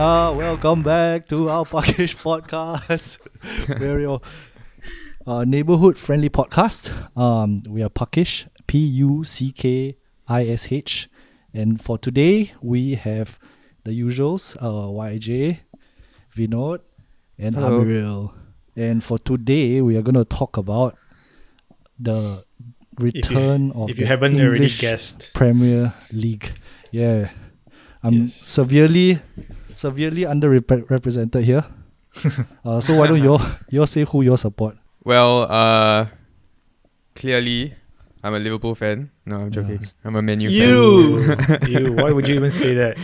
welcome back to our Puckish podcast. We're your neighborhood friendly podcast. We are Puckish, Puckish, and for today we have the usuals, YJ, Vinod, and Hello. Amiril. And for today we are going to talk about the return of if you the haven't already English guessed. Premier League. Yeah. I'm Yes. severely underrepresented here. So why don't you say who you support? Well, clearly, I'm a Liverpool fan. No, I'm joking. Yes. I'm a Man U You, why would you even say that?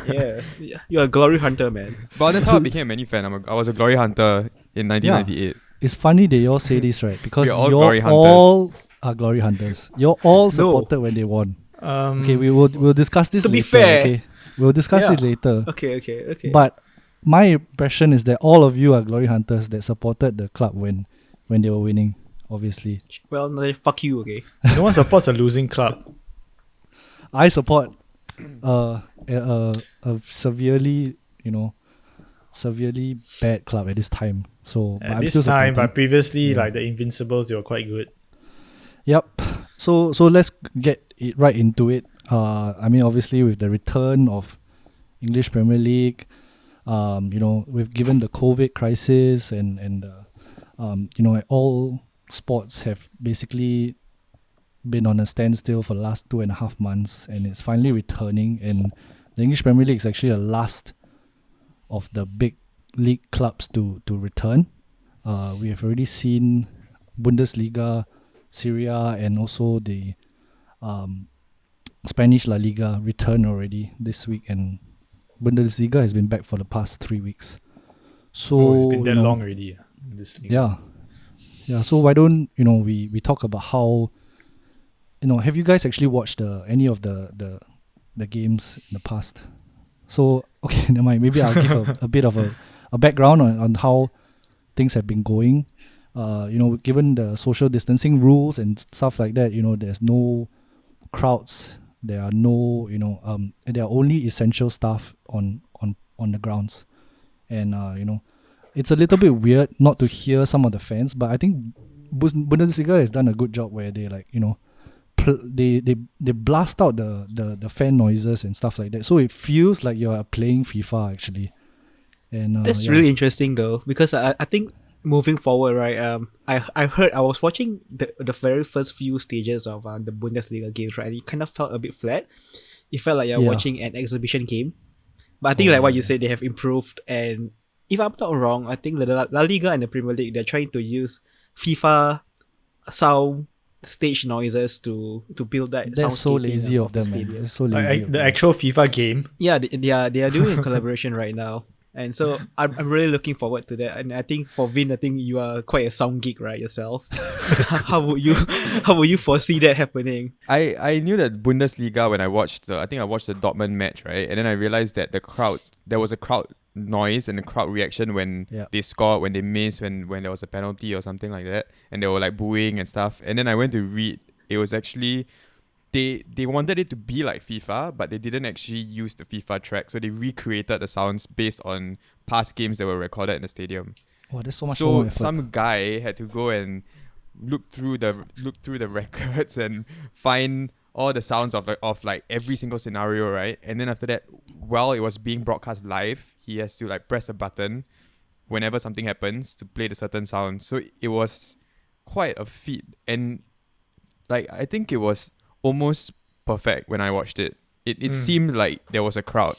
Yeah, you're a glory hunter, man. fan. But that's how I became a Man U fan. I was a glory hunter in 1998. It's funny that you all say this, right? Because We are all you glory hunters. all are glory hunters. You're all supported when they won. Okay, we'll discuss this To later. be fair. Okay, we'll discuss Yeah. it later. Okay. But my impression is that all of you are glory hunters that supported the club when they were winning. Obviously, Well, no, fuck you, okay? No one supports a losing club. I support a severely bad club at this time. So but At I'm this still time, supporting. but previously, Yeah. like the Invincibles, they were quite good. Yep. So let's get it right into it. I mean, obviously, with the return of English Premier League, we've given the COVID crisis and all sports have basically been on a standstill for the last 2.5 months, and it's finally returning. And the English Premier League is actually the last of the big league clubs to return. We have already seen Bundesliga, Serie A, and also the Spanish La Liga return already this week, and Bundesliga has been back for the past 3 weeks. So It's been that you know, long already. In this league. Yeah. So why don't we talk about how have you guys actually watched any of the games in the past? So okay, never mind. Maybe I'll give a bit of a background on how things have been going. Given the social distancing rules and stuff like that, there's no crowds. There are no, there are only essential staff on the grounds, and it's a little bit weird not to hear some of the fans. But I think Bundesliga has done a good job where they they blast out the fan noises and stuff like that, so it feels like you're playing FIFA actually. And That's really interesting though, because I think moving forward, right? I was watching the very first few stages of the Bundesliga games, right? And it kind of felt a bit flat. It felt like you're watching an exhibition game. But I think like what you said, they have improved. And if I'm not wrong, I think the La Liga and the Premier League, they're trying to use FIFA sound stage noises to build that. That's so soundscaping lazy of the them, man. stadium. That's so lazy. The actual FIFA game. Yeah, they are doing a collaboration right now, and so I'm really looking forward to that. And I think for Vin, I think you are quite a sound geek, right, yourself? how would you foresee that happening? I knew that Bundesliga when I watched the Dortmund match, right? And then I realized that there was a crowd noise and a crowd reaction when they scored, when they missed, when there was a penalty or something like that, and they were like booing and stuff. And then I went to read, it was actually they wanted it to be like FIFA, but they didn't actually use the FIFA track, so they recreated the sounds based on past games that were recorded in the stadium. Wow, there's so much more So effort. some guy had to go and look through the records and find all the sounds of like every single scenario, right? And then after that, while it was being broadcast live, he has to like press a button whenever something happens to play the certain sound. So it was quite a feat, and like I think it was almost perfect when I watched it. It seemed like there was a crowd.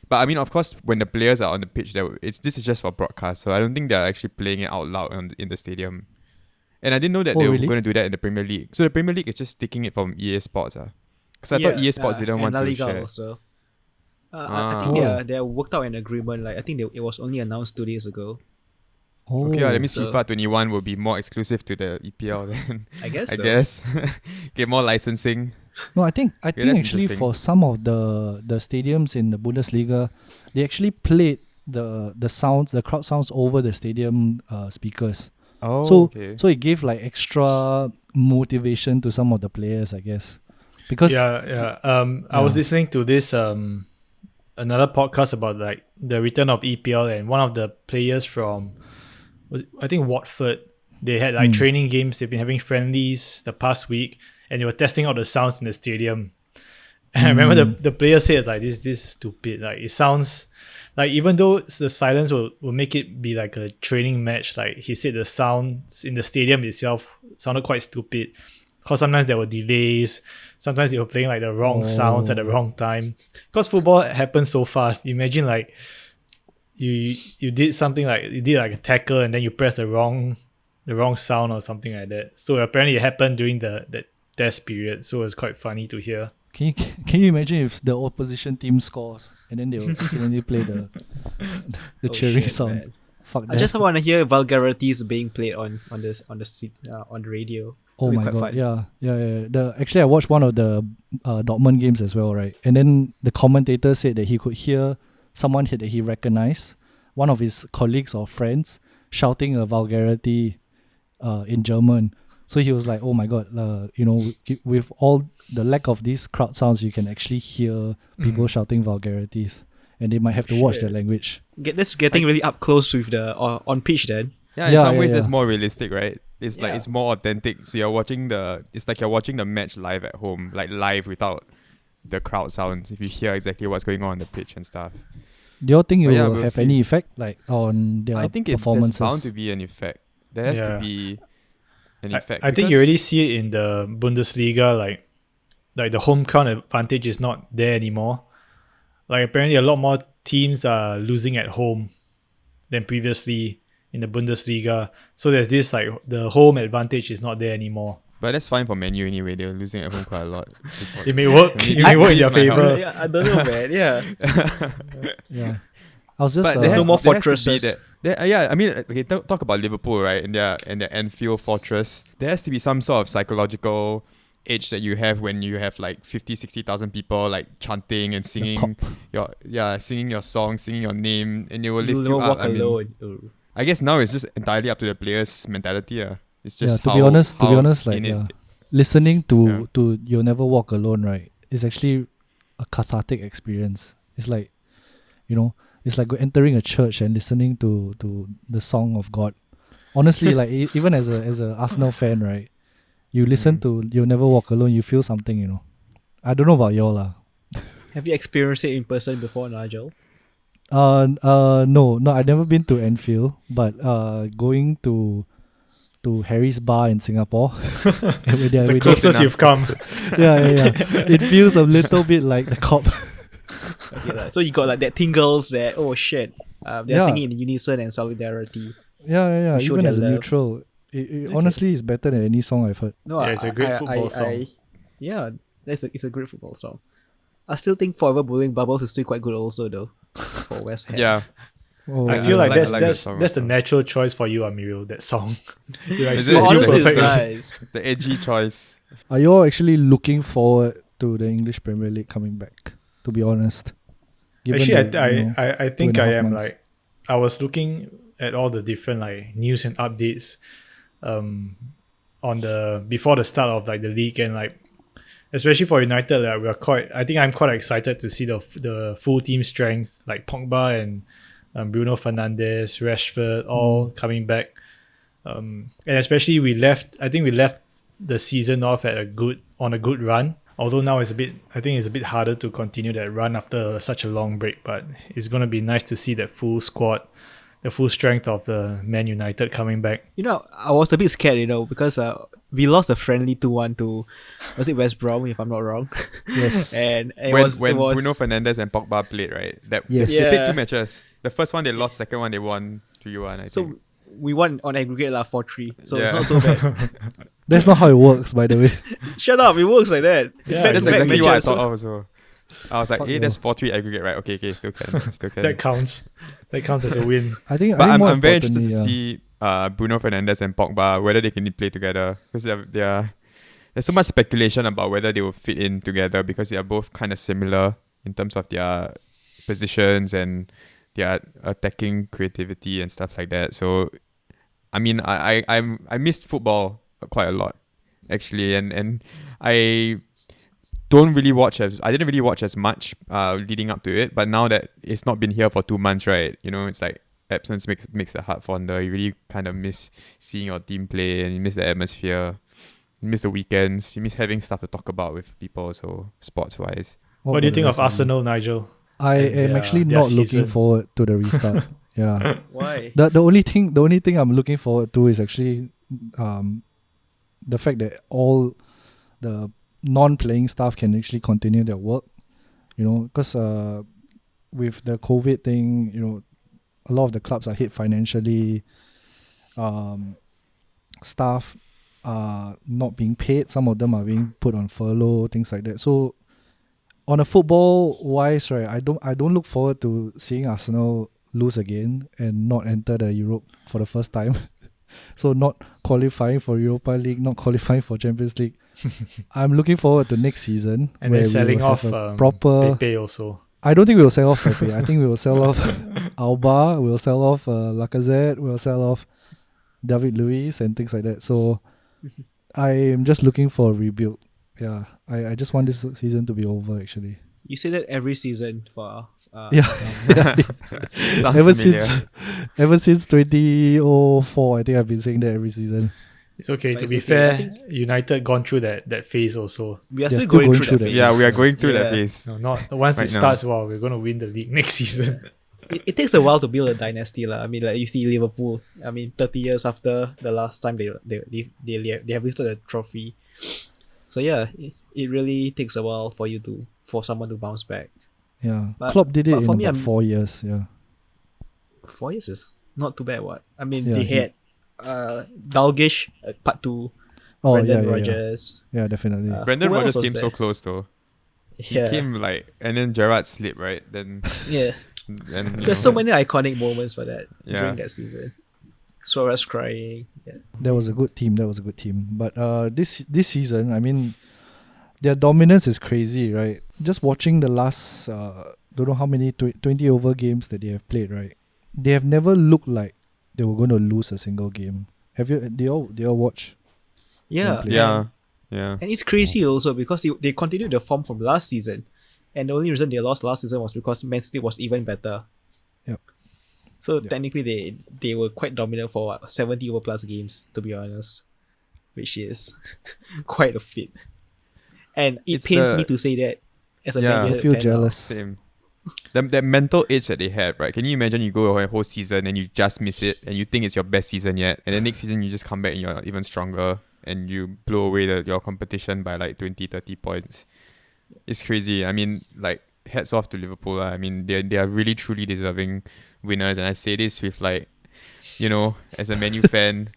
But I mean, of course, when the players are on the pitch, this is just for broadcast, so I don't think they're actually playing it out loud in the stadium. And I didn't know that they were really? going to do that in the Premier League. So the Premier League is just taking it from EA Sports. Because I thought EA Sports didn't want La to Liga share. also. I think they are worked out an agreement. Like I think it was only announced 2 days ago. Okay, that means so- FIFA 21 will be more exclusive to the EPL then. I guess. I so. guess. Get more licensing. No, I think that's actually interesting. for some of the stadiums in the Bundesliga, they actually played the sounds, the crowd sounds over the stadium speakers. Oh, So okay. so it gave like extra motivation to some of the players, I guess. Because I was listening to this another podcast about like the return of EPL, and one of the players from I think Watford, they had like training games. They've been having friendlies the past week, and they were testing out the sounds in the stadium. And I remember the player said like this is stupid. Like it sounds like, even though the silence will make it be like a training match, like he said the sounds in the stadium itself sounded quite stupid. Because sometimes there were delays, sometimes they were playing like the wrong sounds at the wrong time. Because football happens so fast. Imagine like you did something like you did like a tackle and then you press the wrong sound or something like that. So apparently it happened during the test period. So it was quite funny to hear. Can you imagine if the opposition team scores and then they will suddenly play the cheering sound? Man. Fuck I that. just want to hear vulgarities being played on the radio. Oh It'll be my quite god, fun. yeah. Actually, I watched one of the Dortmund games as well, right? And then the commentator said that he could hear someone that he recognized, one of his colleagues or friends, shouting a vulgarity in German. So he was like, "Oh my god, with all the lack of these crowd sounds, you can actually hear people shouting vulgarities, and they might have to watch their language." That's getting really up close with the on pitch then. Yeah, in Yeah, some yeah, ways yeah. that's more realistic, right? It's like Yeah. it's more authentic. So it's like you're watching the match live at home, like live without the crowd sounds. If you hear exactly what's going on the pitch and stuff. Do you think it But yeah, will we'll have see. any effect like on their I think there's performances? bound to be an effect. There has to be an effect. I think you because- already see it in the Bundesliga, like the home ground advantage is not there anymore. Like apparently a lot more teams are losing at home than previously in the Bundesliga. So there's this like the home advantage is not there anymore. But that's fine for Man U anyway. They're losing at home quite a lot. It may work. I mean, It may work in this their might help. favor. Yeah, I don't know, man. Yeah. Yeah, I was just But there's no more there has to be fortresses. yeah, I mean, okay, talk about Liverpool, right? And their Anfield fortress. There has to be some sort of psychological edge that you have when you have like 50, 60,000 people like chanting and singing singing your song, singing your name, and they will lift You'll you never up. walk alone. Oh. I guess now it's just entirely up to the players' mentality. It's just to how, be honest, how like in it- listening to You'll Never Walk Alone, right, is actually a cathartic experience. It's like, it's like entering a church and listening to the song of God. Honestly, like even as a Arsenal fan, right, you listen to You'll Never Walk Alone, you feel something. I don't know about y'all lah. Have you experienced it in person before, Nigel? No, I've never been to Anfield, but going to Harry's bar in Singapore. It's the closest enough. you've come. Yeah. It feels a little bit like the cop. Okay, so you got like that tingles that they're Yeah. singing in unison and solidarity. Yeah. To show Even their as a love. neutral, it honestly is better than any song I've heard. No, Yeah, it's a great football song. It's a great football song. I still think Forever Blowing Bubbles is still quite good also though for West Ham. yeah. Oh, I Yeah, feel I like like that that's song the also. natural choice for you, Amirul. That song. You're like Is so it? Honestly, it's perfect. nice. The edgy choice. Are you all actually looking forward to the English Premier League coming back? To be honest, Actually, the, I think 2.5 I am. months. Like, I was looking at all the different like news and updates, on the before the start of like the league, and like especially for United, like I think I'm quite excited to see the full team strength, like Pogba and Bruno Fernandes, Rashford, all coming back, and especially we left the season off on a good run. Although now I think it's a bit harder to continue that run after such a long break, but it's going to be nice to see that full squad, the full strength of the Man United coming back. I was a bit scared, because we lost a friendly 2-1 to, was it West Brom, if I'm not wrong? Yes. And it when was Bruno Fernandes and Pogba played, right? Yes. They played Yeah. 2 matches. The first one they lost, second one they won 3-1, I so think. we won on aggregate 4-3. So it's Yeah. not so bad. That's not how it works, by the way. Shut up, it works like that. It's Yeah, That's back-to-back exactly what I matches, thought so- of also. I was like, Fuck hey, no. that's 4-3 aggregate, right? Okay, still can. That counts. That counts as a win. I think. But more I'm very interested to importantly, see Bruno Fernandes and Pogba, whether they can play together. Because there's so much speculation about whether they will fit in together because they are both kind of similar in terms of their positions and their attacking creativity and stuff like that. So, I mean, I missed football quite a lot, actually. And I didn't really watch as much leading up to it. But now that it's not been here for 2 months, right? It's like absence makes the heart fonder. You really kind of miss seeing your team play, and you miss the atmosphere. You miss the weekends. You miss having stuff to talk about with people. So sports wise, What do you about the think of rest you? Arsenal, Nigel? I and am their- actually their not looking season? forward to the restart. Yeah. Why? The only thing I'm looking forward to is actually the fact that all the non-playing staff can actually continue their work. Because with the COVID thing, a lot of the clubs are hit financially. Staff are not being paid. Some of them are being put on furlough, things like that. So on a football wise, right, I don't look forward to seeing Arsenal lose again and not enter the Europe for the first time. So not qualifying for Europa League, not qualifying for Champions League. I'm looking forward to next season And where then we selling will off have a proper. Pepe also. I don't think we will sell off Pepe. I think we will sell off Alba. We'll sell off Lacazette. We'll sell off David Luiz and things like that. So I am just looking for a rebuild. Yeah, I just want this season to be over. Actually, You say that every season for yeah. sounds ever familiar. since 2004, I think I've been saying that every season. It's okay. But To it's be okay. fair, I think- United gone through that phase also. we are They're still going through that phase. Yeah, we are going through that Yeah. phase. No, not once Right it now. starts. Wow, we're gonna win the league next season. It takes a while to build a dynasty, lah. I mean, like you see Liverpool. I mean, 30 years after the last time they have lifted a trophy. So yeah, it really takes a while for someone to bounce back. Yeah, But- Klopp did it but in for me, about I'm- 4 years. Yeah, 4 years is not too bad. What I mean, Yeah, they he- had Dalgish part 2, oh Brendan yeah, Rodgers. yeah, definitely. Brendan Who Rodgers else was came so there? close though. He Yeah, came and then Gerrard slipped, right? Then yeah. and So there's so many iconic moments for that Yeah. during that season. Suarez crying. Yeah. That was a good team. But this season, I mean, their dominance is crazy, right? Just watching the last don't know how many 20 over games that they have played, right? They have never looked like they were going to lose a single game. Have you? They all watch? Yeah. play. yeah, yeah. And it's crazy also because they continued the form from last season. And the only reason they lost last season was because Man City was even better. Yep. So Yep. technically they were quite dominant for 70 over plus games, to be honest. Which is quite a feat. And it It's pains the- me to say that as a Yeah. Man I United feel fan now. jealous. Same. That mental edge that they have, right? Can you imagine you go a whole season and you just miss it and you think it's your best season yet, and then next season you just come back and you're even stronger and you blow away your competition by like 20, 30 points. It's crazy. I mean, like, hats off to Liverpool. I mean, they are really truly deserving winners, and I say this with like, as a Man U fan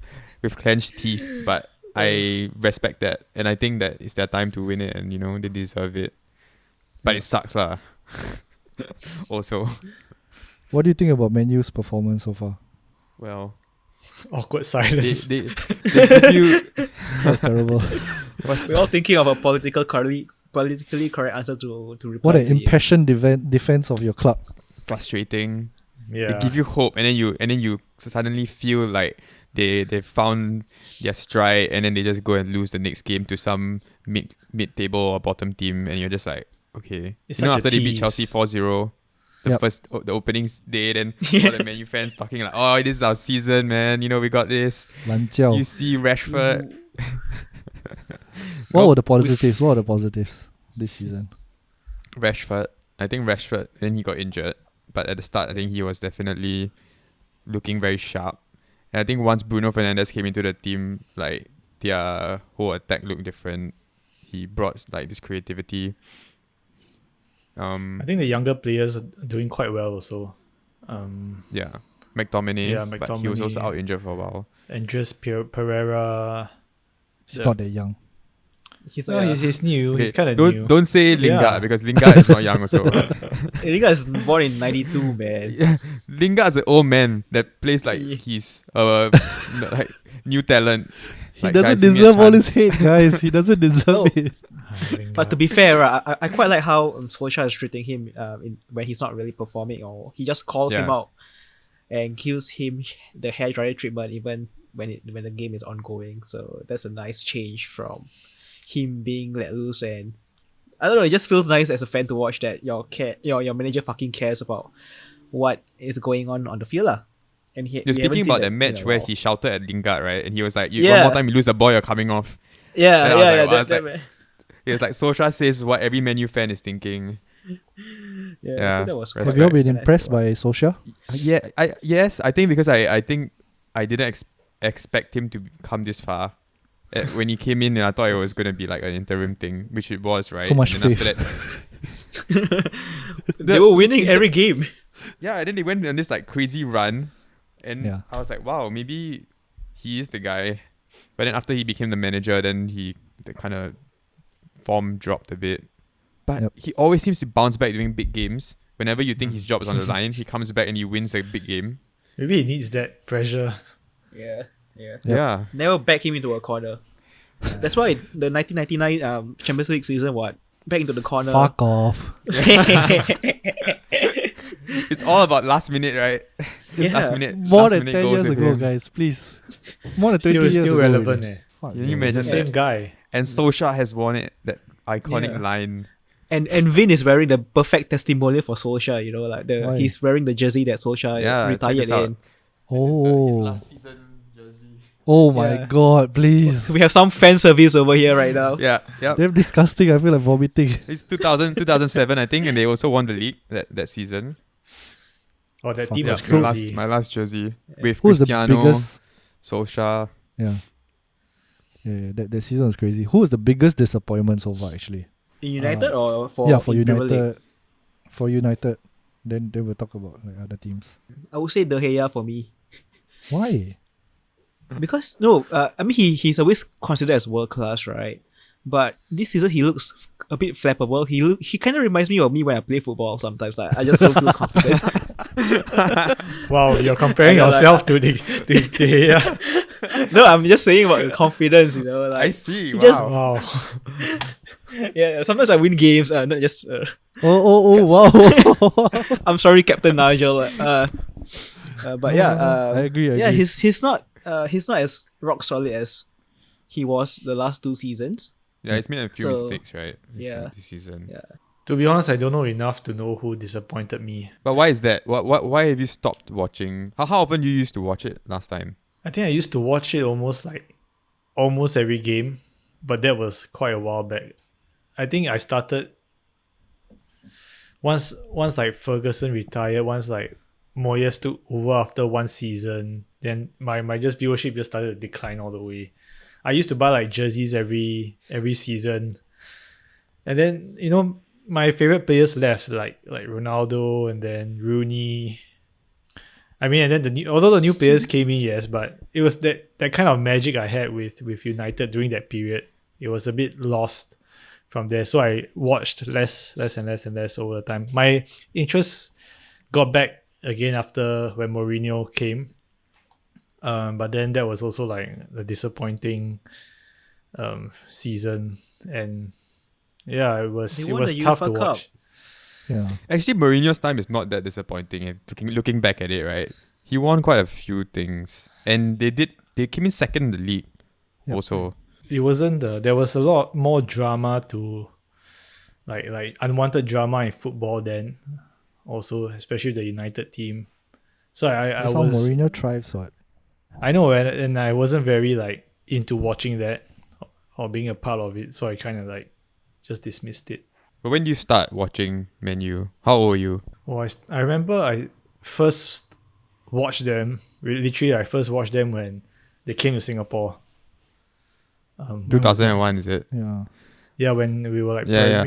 with clenched teeth, but I respect that, and I think that it's their time to win it, and they deserve it. But it sucks lah. Also, What do you think about Man U's performance so far? well, Awkward they, silence. they give you That's terrible. We're all thinking of a politically correct answer to reply What an to you. impassioned defense of your club. frustrating. Yeah. They give you hope, and then you suddenly feel like they found their stride, and then they just go and lose the next game to some mid table or bottom team, and you're just like, okay. It's You know, such a after they beat tease. Chelsea 4-0, Yep. the opening day, then all the Man U fans talking like, oh, this is our season, man. We got this. Lan Jiao. You see Rashford. What were the positives? What are the positives this season? Rashford. I think Rashford, then he got injured. But at the start, I think he was definitely looking very sharp. And I think once Bruno Fernandes came into the team, like, their whole attack looked different. He brought like this creativity. I think the younger players are doing quite well also. Yeah, McTominay. Yeah, But he was also McTominay. out injured for a while. Andres Pereira. He's Yeah. not that young. He's, No, he's new. He's kind of don't new. don't say Lingard Yeah. because Lingard is not young also. Liga is born in 92, man. Yeah, Lingard's an old man that plays like he's like new talent. He Like, doesn't guys, give me a deserve all his chance. hate, guys. He doesn't deserve No. it. But to be fair, right, I quite like how Solskjaer is treating him when he's not really performing, or he just calls him Yeah. out and gives him the hair dryer treatment even when the game is ongoing. So that's a nice change from him being let loose and I don't know. It just feels nice as a fan to watch that your manager fucking cares about what is going on the field lah. And You're we haven't speaking seen about that that in match a where while. he shouted at Lingard, right? And he was like, one Yeah. more time you lose the ball, you're coming off. Yeah, Then I was yeah, like, yeah. wow, That, it's He was like, Solskjaer says what every Man U fan is thinking. yeah, so that was Respect. Have you all been quite nice impressed to by Solskjaer? Yes, I think because I think I didn't expect him to come this far. When he came in, I thought it was going to be like an interim thing, which it was, right? So much and then faith. after that, They were winning every game. yeah, and then they went on this like crazy run, and Yeah. I was like, wow, maybe he is the guy. But then after he became the manager, then the kind of form dropped a bit. But Yep. he always seems to bounce back during big games. Whenever you think his job is on the line, he comes back and he wins a big game. Maybe he needs that pressure. Yeah, yeah. Yep. Yeah. Never back him into a corner. That's why the 1999 Champions League season, back into the corner. Fuck off. It's all about last minute, right? Yeah. Last minute. More last than minute 10 goals years with ago, him. guys, please. More than 20 years Still ago. relevant. already. Fuck, Can you yeah. imagine It's the same that? guy. And Solskjaer has worn it, that iconic Yeah. line. And Vin is wearing the perfect testimonial for Solskjaer, like Why? he's wearing the jersey that Solskjaer Yeah, check retired this out. in. Oh. season jersey. Oh my Yeah. god, please. We have some fan service over here right now. Yeah, yeah. Damn disgusting. I feel like vomiting. It's 2007, I think, and they also won the league that season. Oh, that Fuck team yeah. was So- crazy. My last jersey with Who's the Cristiano, biggest? Solskjaer. Yeah. Yeah, that season was crazy. Who was the biggest disappointment so far, actually? In United or for Yeah, for in Premier League? United. For United. Then we'll talk about like other teams. I would say De Gea for me. Why? Because no, I mean he's always considered as world class, right? But this season he looks a bit flappable. He kind of reminds me of me when I play football sometimes. Like I just don't feel confident. Wow, you're comparing I know, like- yourself to the yeah. No, I'm just saying about the confidence. Like I see. he just- Wow. Wow. yeah. Sometimes I win games. Not just. Wow. I'm sorry, Captain Nigel. But yeah. I agree. Yeah, he's not as rock solid as he was the last two seasons. Yeah, he's made a few So, mistakes, right? yeah. This season. Yeah. To be honest, I don't know enough to know who disappointed me. But why is that? Why have you stopped watching? How often you used to watch it last time? I think I used to watch it almost every game, but that was quite a while back. I think I started once like Ferguson retired, once like Moyes took over after one season, then my just viewership just started to decline all the way. I used to buy like jerseys every season. And then, my favorite players left, like Ronaldo and then Rooney. I mean, and then although the new players came in, yes, but it was that kind of magic I had with United during that period. It was a bit lost from there, so I watched less and less over the time. My interest got back again after when Mourinho came, but then that was also like a disappointing season, and yeah, it was They won the tough to UEFA Cup. watch. Yeah. Actually, Mourinho's time is not that disappointing. Looking back at it, right? He won quite a few things, and they came in second in the league. Yep. Also, It wasn't there was a lot more drama to like unwanted drama in football then, also especially the United team. So I That's how was Mourinho thrives, what? I know, and I wasn't very like into watching that or being a part of it, so I kind of like just dismissed it. but when do you start watching Man U? How old were you? Well, I remember I first watched them. Literally, I first watched them when they came to Singapore. 2001, is it? Yeah. Yeah, when we were like Yeah,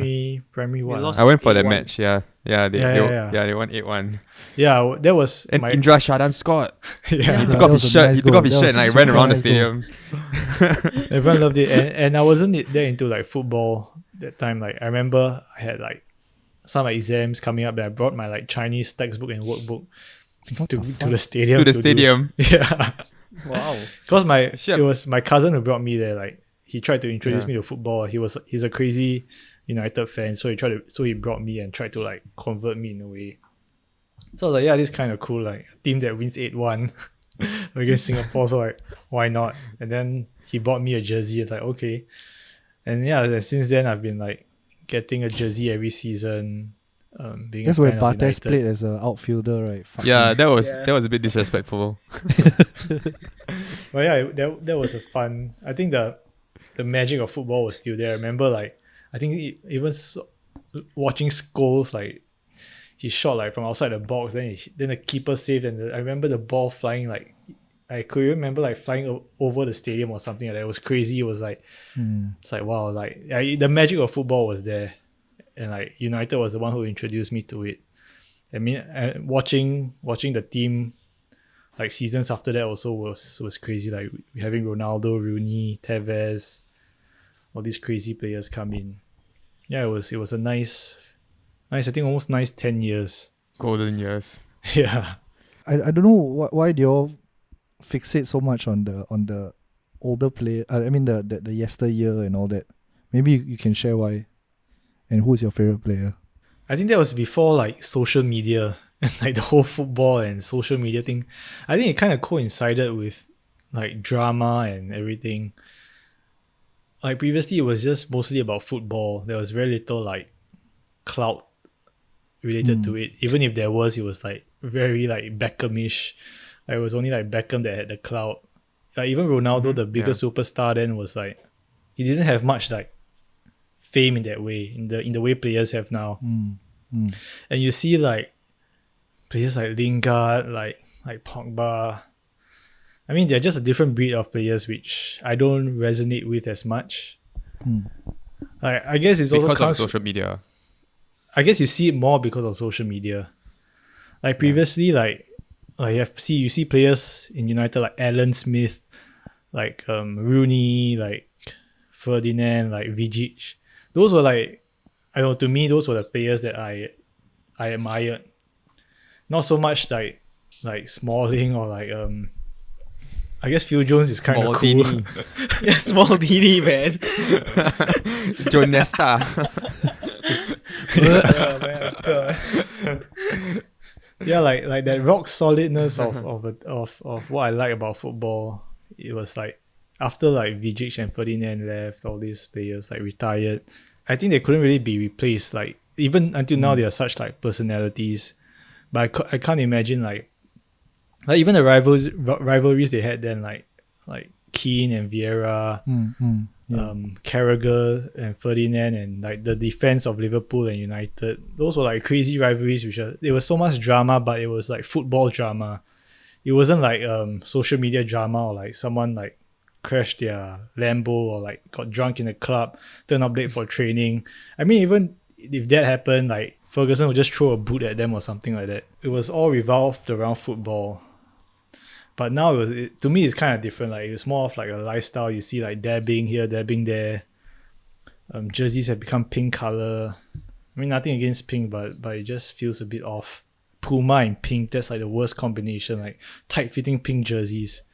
primary one. lost I went for that 8-1. match. Yeah, they won 8-1. Yeah, that was And my Indra Shadan scored. yeah. He that took off was his a shirt. nice He took goal. off his That shirt and was I ran super around the nice goal. stadium. Everyone loved it, and I wasn't that into like football that time. Like I remember I had like some exams coming up that I brought my like Chinese textbook and workbook What to the to fuck? the stadium. To the do- stadium. Yeah, Wow. because Shit. it was my cousin who brought me there. Like he tried to introduce Yeah. me to football. He's a crazy United fan, so he brought me and tried to like convert me in a way. So I was like, yeah, this is kind of cool. Like a team that wins 8-1 against Singapore, so like why not? And then he bought me a jersey. It's like okay, and yeah, and since then I've been like getting a jersey every season. Being That's a where fan of Bartes United. played as an outfielder, right? Fuck Yeah, him. that was a bit disrespectful. But yeah, that was a fun. I think the magic of football was still there. I remember like I think even watching Scholes, like he shot like from outside the box, then the keeper saved, and I remember the ball flying like I could remember like flying over the stadium or something like that. It was crazy. It was like it's like wow, like the magic of football was there, and like United was the one who introduced me to it. I mean, watching the team like seasons after that also was crazy. Like having Ronaldo, Rooney, Tevez, all these crazy players come in. Yeah, it was a nice. I think almost nice 10 years. Golden years. Yeah. I don't know why do you all fixate so much on the older player. I mean the yesteryear and all that. Maybe you can share why. And who's your favorite player? I think that was before like social media and like the whole football and social media thing. I think it kind of coincided with like drama and everything. Like previously it was just mostly about football. There was very little like clout related to it. Even if there was, it was like very like Beckhamish. Like, it was only like Beckham that had the clout. Like even Ronaldo, the biggest superstar then, was like he didn't have much like fame in that way, in the way players have now. And you see like players like Lingard, like Pogba. I mean, they're just a different breed of players which I don't resonate with as much. Like I guess it's Because also of comes. social media. I guess you see it more because of social media. Like previously, you see players in United like Alan Smith, like Rooney, like Ferdinand, like Vidic. Those were like, I don't know, to me those were the players that I admired. Not so much like Smalling or like I guess Phil Jones is kind of cool. Maldini. Yeah, small DD, man. John Nesta. Yeah, like that rock solidness of what I like about football. It was like after like Vidic and Ferdinand left, all these players like retired. I think they couldn't really be replaced. Like even until now, they are such like personalities. But I can't imagine like even the rivalries they had then, like Keane and Vieira, Carragher and Ferdinand, and like the defense of Liverpool and United. Those were like crazy rivalries, there was so much drama, but it was like football drama. It wasn't like social media drama or like someone like crashed their Lambo or like got drunk in a club, turned up late for training. I mean, even if that happened, like Ferguson would just throw a boot at them or something like that. It was all revolved around football. But now to me it's kind of different. Like it's more of like a lifestyle. You see like dabbing here, dabbing there. Jerseys have become pink color. I mean, nothing against pink, but it just feels a bit off. Puma and pink, that's like the worst combination. Like tight fitting pink jerseys.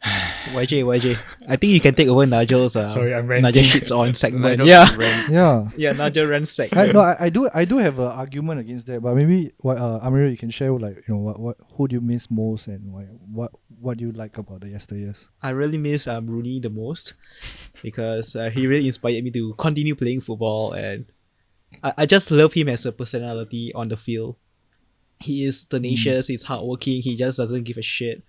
YJ, I think you can take over Nigel's Sorry, I'm ranting. Nigel shits on segment. Nigel Yeah, ran- Yeah. Nigel rants segment. I do have an argument against that, but maybe Amirul, you can share like what who do you miss most and what do you like about the yesteryears? I really miss Rooney the most because he really inspired me to continue playing football, and I just love him as a personality on the field. He is tenacious, he's hardworking, he just doesn't give a shit,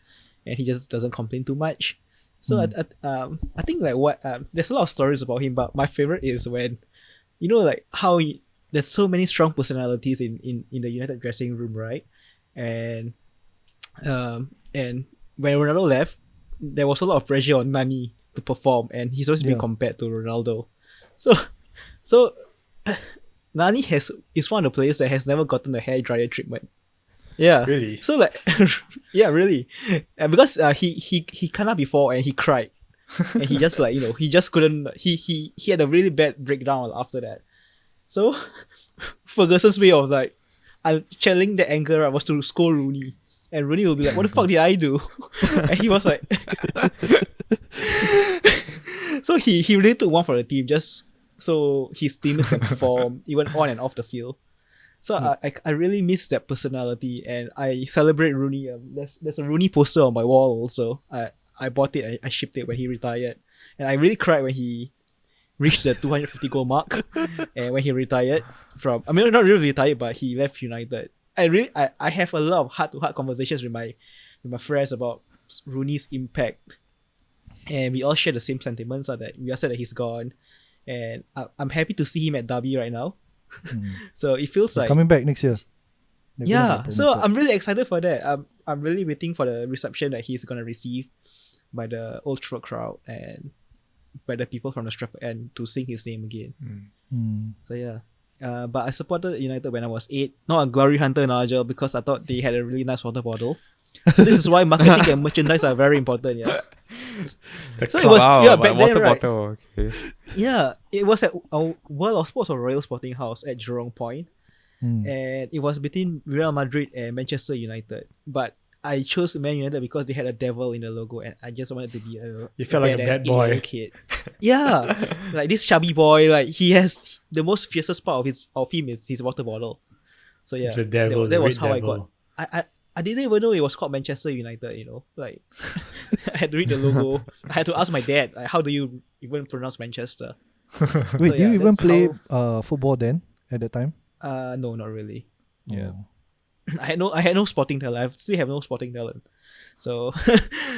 and he just doesn't complain too much. So I think like there's a lot of stories about him, but my favorite is when like how there's so many strong personalities in the United dressing room, right? And when Ronaldo left, there was a lot of pressure on Nani to perform, and he's always been compared to Ronaldo. So Nani is one of the players that has never gotten the hair dryer treatment. Yeah. Really? So like, yeah, really. And because he came before and he cried, and he just like he just couldn't. He had a really bad breakdown after that. So Ferguson's way of like channeling the anger was to scold Rooney, and Rooney will be like, "What the fuck did I do?" And he was like, so he really took one for the team just so his teammates can perform even on and off the field. So I really miss that personality, and I celebrate Rooney. There's a Rooney poster on my wall also. I bought it, I shipped it when he retired, and I really cried when he reached the 250 goal mark, and when he retired from, I mean, not really retired, but he left United. I have a lot of heart-to-heart conversations with my friends about Rooney's impact, and we all share the same sentiments that we are sad that he's gone, and I'm happy to see him at Derby right now. So it feels He's like coming back next year. They're gonna yeah. get So promoted. I'm really excited for that. I'm really waiting for the reception that he's gonna receive by the Old Trafford crowd and by the people from the Stratford End to sing his name again. So yeah. But I supported United when I was 8. Not a glory hunter, Nigel, because I thought they had a really nice water bottle. So this is why marketing and merchandise are very important. Yeah. So it was Wow, back water then, right? bottle. Okay. Yeah, it was at a World of Sports or Royal Sporting House at Jurong Point, Mm. and it was between Real Madrid and Manchester United. But I chose Man United because they had a devil in the logo, and I just wanted to be You felt like a badass bad boy. 8-year-old kid. Yeah, like this chubby boy, like he has the most fiercest part of him is his water bottle. So yeah, The devil, that the was red how devil. I got. I didn't even know it was called Manchester United. Like I had to read the logo. I had to ask my dad, like, how do you even pronounce Manchester? Wait, So, do you yeah, even that's play football then at that time? No, not really. Yeah. Oh. I had no sporting talent. I still have no sporting talent. So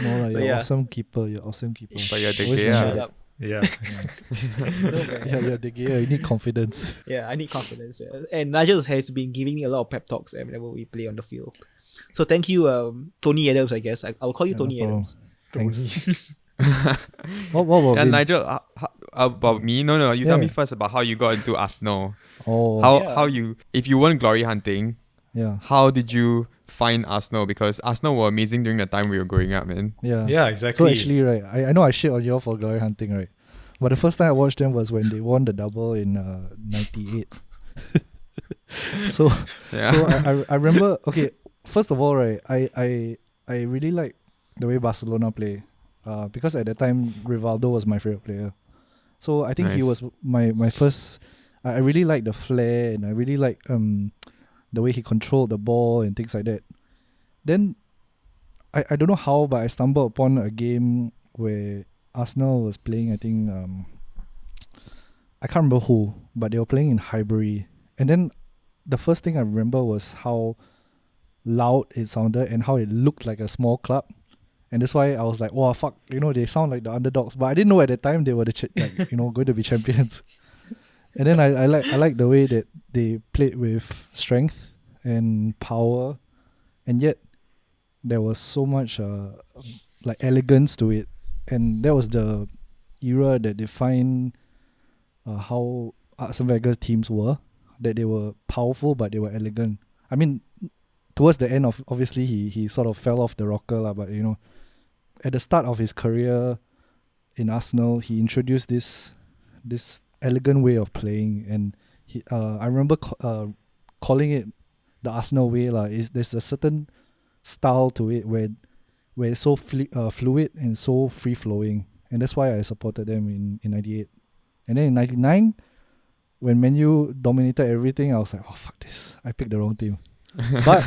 No, like So, you're yeah. awesome keeper. You're awesome keeper. But you're the Always gay, remember shut yeah. up. Yeah. No, man. Yeah, you're the gear. You need confidence. Yeah, I need confidence. Yeah. And Nigel has been giving me a lot of pep talks whenever we play on the field. So thank you, Tony Adams. I guess I'll call you Yeah, no Tony problem. Adams. Thanks. What about Yeah, Vin? Nigel, about me? No, you tell Yeah. me first about how you got into Arsenal. Oh, How you, if you weren't glory hunting, yeah, how did you find Arsenal? Because Arsenal were amazing during the time we were growing up, man. yeah. Yeah, So exactly. actually, right, I know I shit on you all for glory hunting, right? But the first time I watched them was when they won the double in '98. so Yeah. so I remember. Okay, first of all, right, I really like the way Barcelona play, because at that time Rivaldo was my favorite player. So I think he Nice. was my first. I really like the flair, and I really like the way he controlled the ball and things like that. Then I don't know how, but I stumbled upon a game where Arsenal was playing. I think I can't remember who, but they were playing in Highbury. And then the first thing I remember was how loud it sounded and how it looked like a small club. And that's why I was like, "Oh fuck!" They sound like the underdogs, but I didn't know at the time they were going to be champions. And then I like the way that they played with strength and power, and yet there was so much like elegance to it, and that was the era that defined how Arsene Wenger teams were. That they were powerful but they were elegant. I mean, towards the end of obviously he sort of fell off the rocker lah, but at the start of his career in Arsenal, he introduced this elegant way of playing, and I remember calling it the Arsenal way lah. There's a certain style to it where it's so fluid and so free flowing, and that's why I supported them in '98. And then in '99, when Man U dominated everything, I was like, oh fuck this! I picked the wrong team. But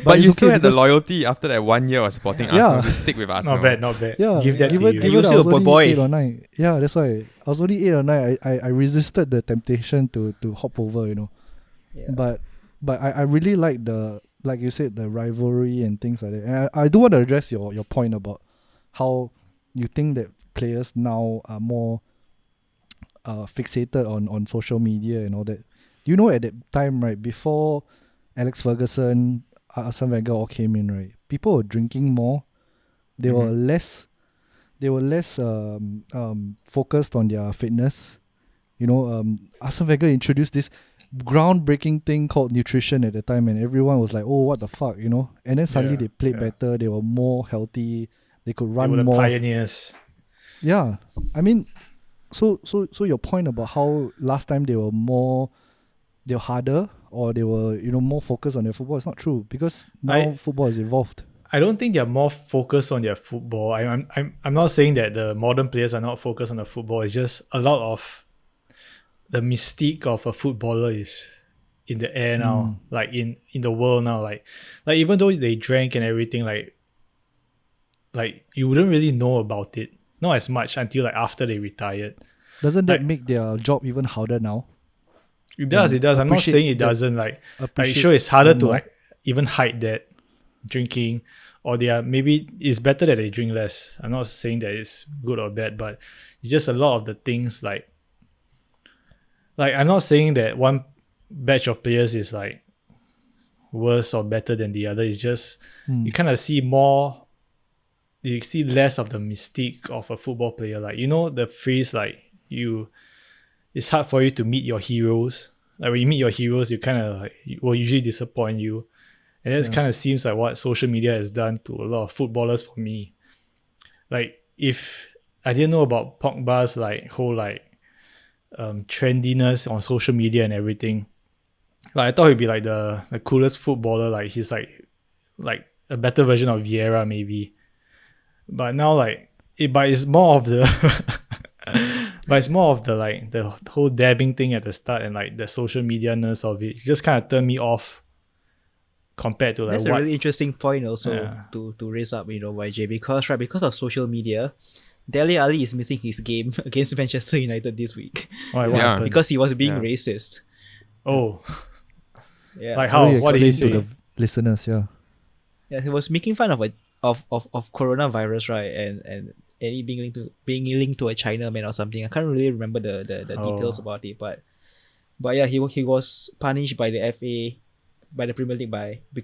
But it's you still okay had the because- loyalty after that 1 year of supporting Yeah. Arsenal. You stick with Arsenal. Not bad, not bad. Yeah, Give that to even, you. And even you I still was a only boy. 8 or 9. Yeah, that's why I was only 8 or 9. I resisted the temptation to hop over, Yeah. But I really like like you said, the rivalry and things like that. And I do want to address your point about how you think that players now are more fixated on social media and all that. At that time, right, before Alex Ferguson, Arsene Wenger all came in, right, people were drinking more. They were less focused on their fitness. Arsene Wenger introduced this groundbreaking thing called nutrition at the time, and everyone was like, "Oh, what the fuck," And then suddenly Yeah, they played yeah. better. They were more healthy. They could They run were the more. pioneers. Yeah, I mean, so your point about how last time they were harder, or they were more focused on their football, is not true, because now football has evolved. I don't think they're more focused on their football. I'm not saying that the modern players are not focused on the football. It's just a lot of the mystique of a footballer is in the air now, like in the world now. Like even though they drank and everything, like you wouldn't really know about it, not as much until like after they retired. Doesn't that Like- make their job even harder now? It does. I'm not appreciate saying it that- doesn't. Like Appreciate sure, it's harder them to more? like even hide that drinking, or maybe it's better that they drink less. I'm not saying that it's good or bad, but it's just a lot of the things like I'm not saying that one batch of players is like worse or better than the other. It's just you kind of see more. You see less of the mystique of a football player. Like, you know, the phrase like it's hard for you to meet your heroes. Like when you meet your heroes, you kind of like will usually disappoint you, and that kind of seems like what social media has done to a lot of footballers for me. Like if I didn't know about Pogba's like whole like trendiness on social media and everything, like I thought he'd be like the coolest footballer. Like he's like a better version of Vieira maybe. But now but it's more of the but it's more of the like the whole dabbing thing at the start and like the social media-ness of it. It just kind of turned me off compared to like That's a really interesting point also Yeah. to raise up, YJ, because of social media, Dele Alli is missing his game against Manchester United this week what Yeah. happened? because he was being Yeah. racist. Oh, Yeah. like How do how? you What did he explain say? to the listeners? Yeah. Yeah, he was making fun of coronavirus, right? And he being linked to a Chinaman or something. I can't really remember the details Oh. about it, but yeah, he was punished by the FA, by the Premier League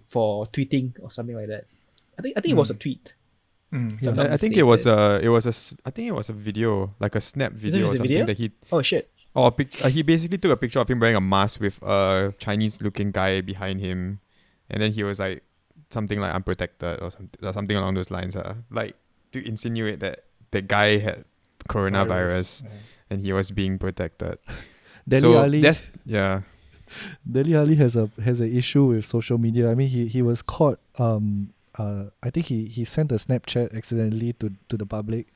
for tweeting or something like that. I think it was a tweet. Mm. Yeah. I'm not I think it was mistaken. I think it was a video, like a snap video was or a something video? that he Oh shit! or a picture. He basically took a picture of him wearing a mask with a Chinese-looking guy behind him, and then he was like something like unprotected or something along those lines. Like to insinuate that the guy had coronavirus Yeah. and he was being protected. Dele Alli, that's yeah. Dele Alli has an issue with social media. I mean, he was caught. I think he sent a Snapchat accidentally to the public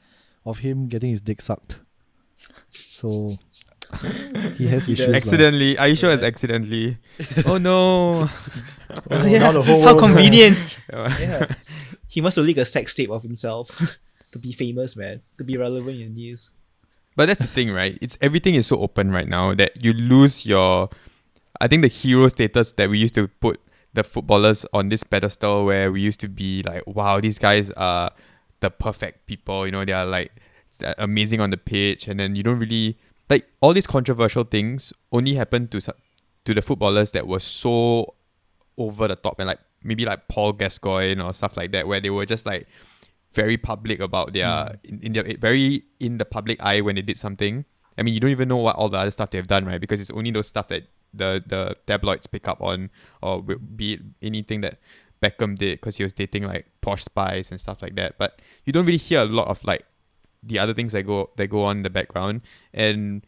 of him getting his dick sucked. So he has He issues. does. lah. Accidentally. Are you sure it's accidentally? Oh no. Oh, yeah. now the whole How world- convenient. Yeah, he wants to leak a sex tape of himself to be famous, man, to be relevant in the news. But that's the thing, right? Everything is so open right now that you lose your, I think, the hero status that we used to put the footballers on this pedestal, where we used to be like, wow, these guys are the perfect people. They are like they're amazing on the pitch, and then you don't really like all these controversial things only happen to the footballers that were so over the top, and like maybe like Paul Gascoigne or stuff like that, where they were just like very public about their in their very in the public eye when they did something. I mean, you don't even know what all the other stuff they've done, right? Because it's only those stuff that the tabloids pick up on, or be it anything that Beckham did because he was dating like posh spies and stuff like that. But you don't really hear a lot of like the other things that go on in the background, and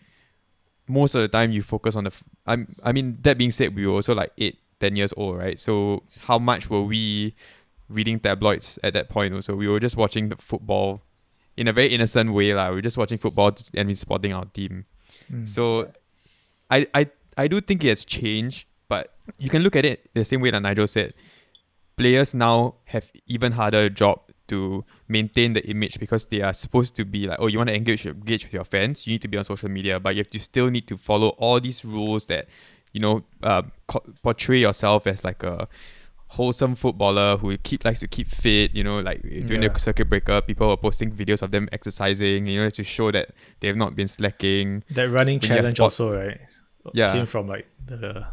most of the time you focus on I mean, that being said, we were also like 8-10 years old, right? So how much were we reading tabloids at that point? Also, we were just watching the football in a very innocent way, lah. We were just watching football and we supporting our team. So I do think it has changed, but you can look at it the same way that Nigel said. Players now have even harder job to maintain the image, because they are supposed to be like, oh, you want to engage with your fans, you need to be on social media, but you have to still need to follow all these rules that, portray yourself as like a wholesome footballer who likes to keep fit. Like during the circuit breaker, people were posting videos of them exercising, to show that they have not been slacking. That running When you have challenge sport- also, right? Yeah. Came from like the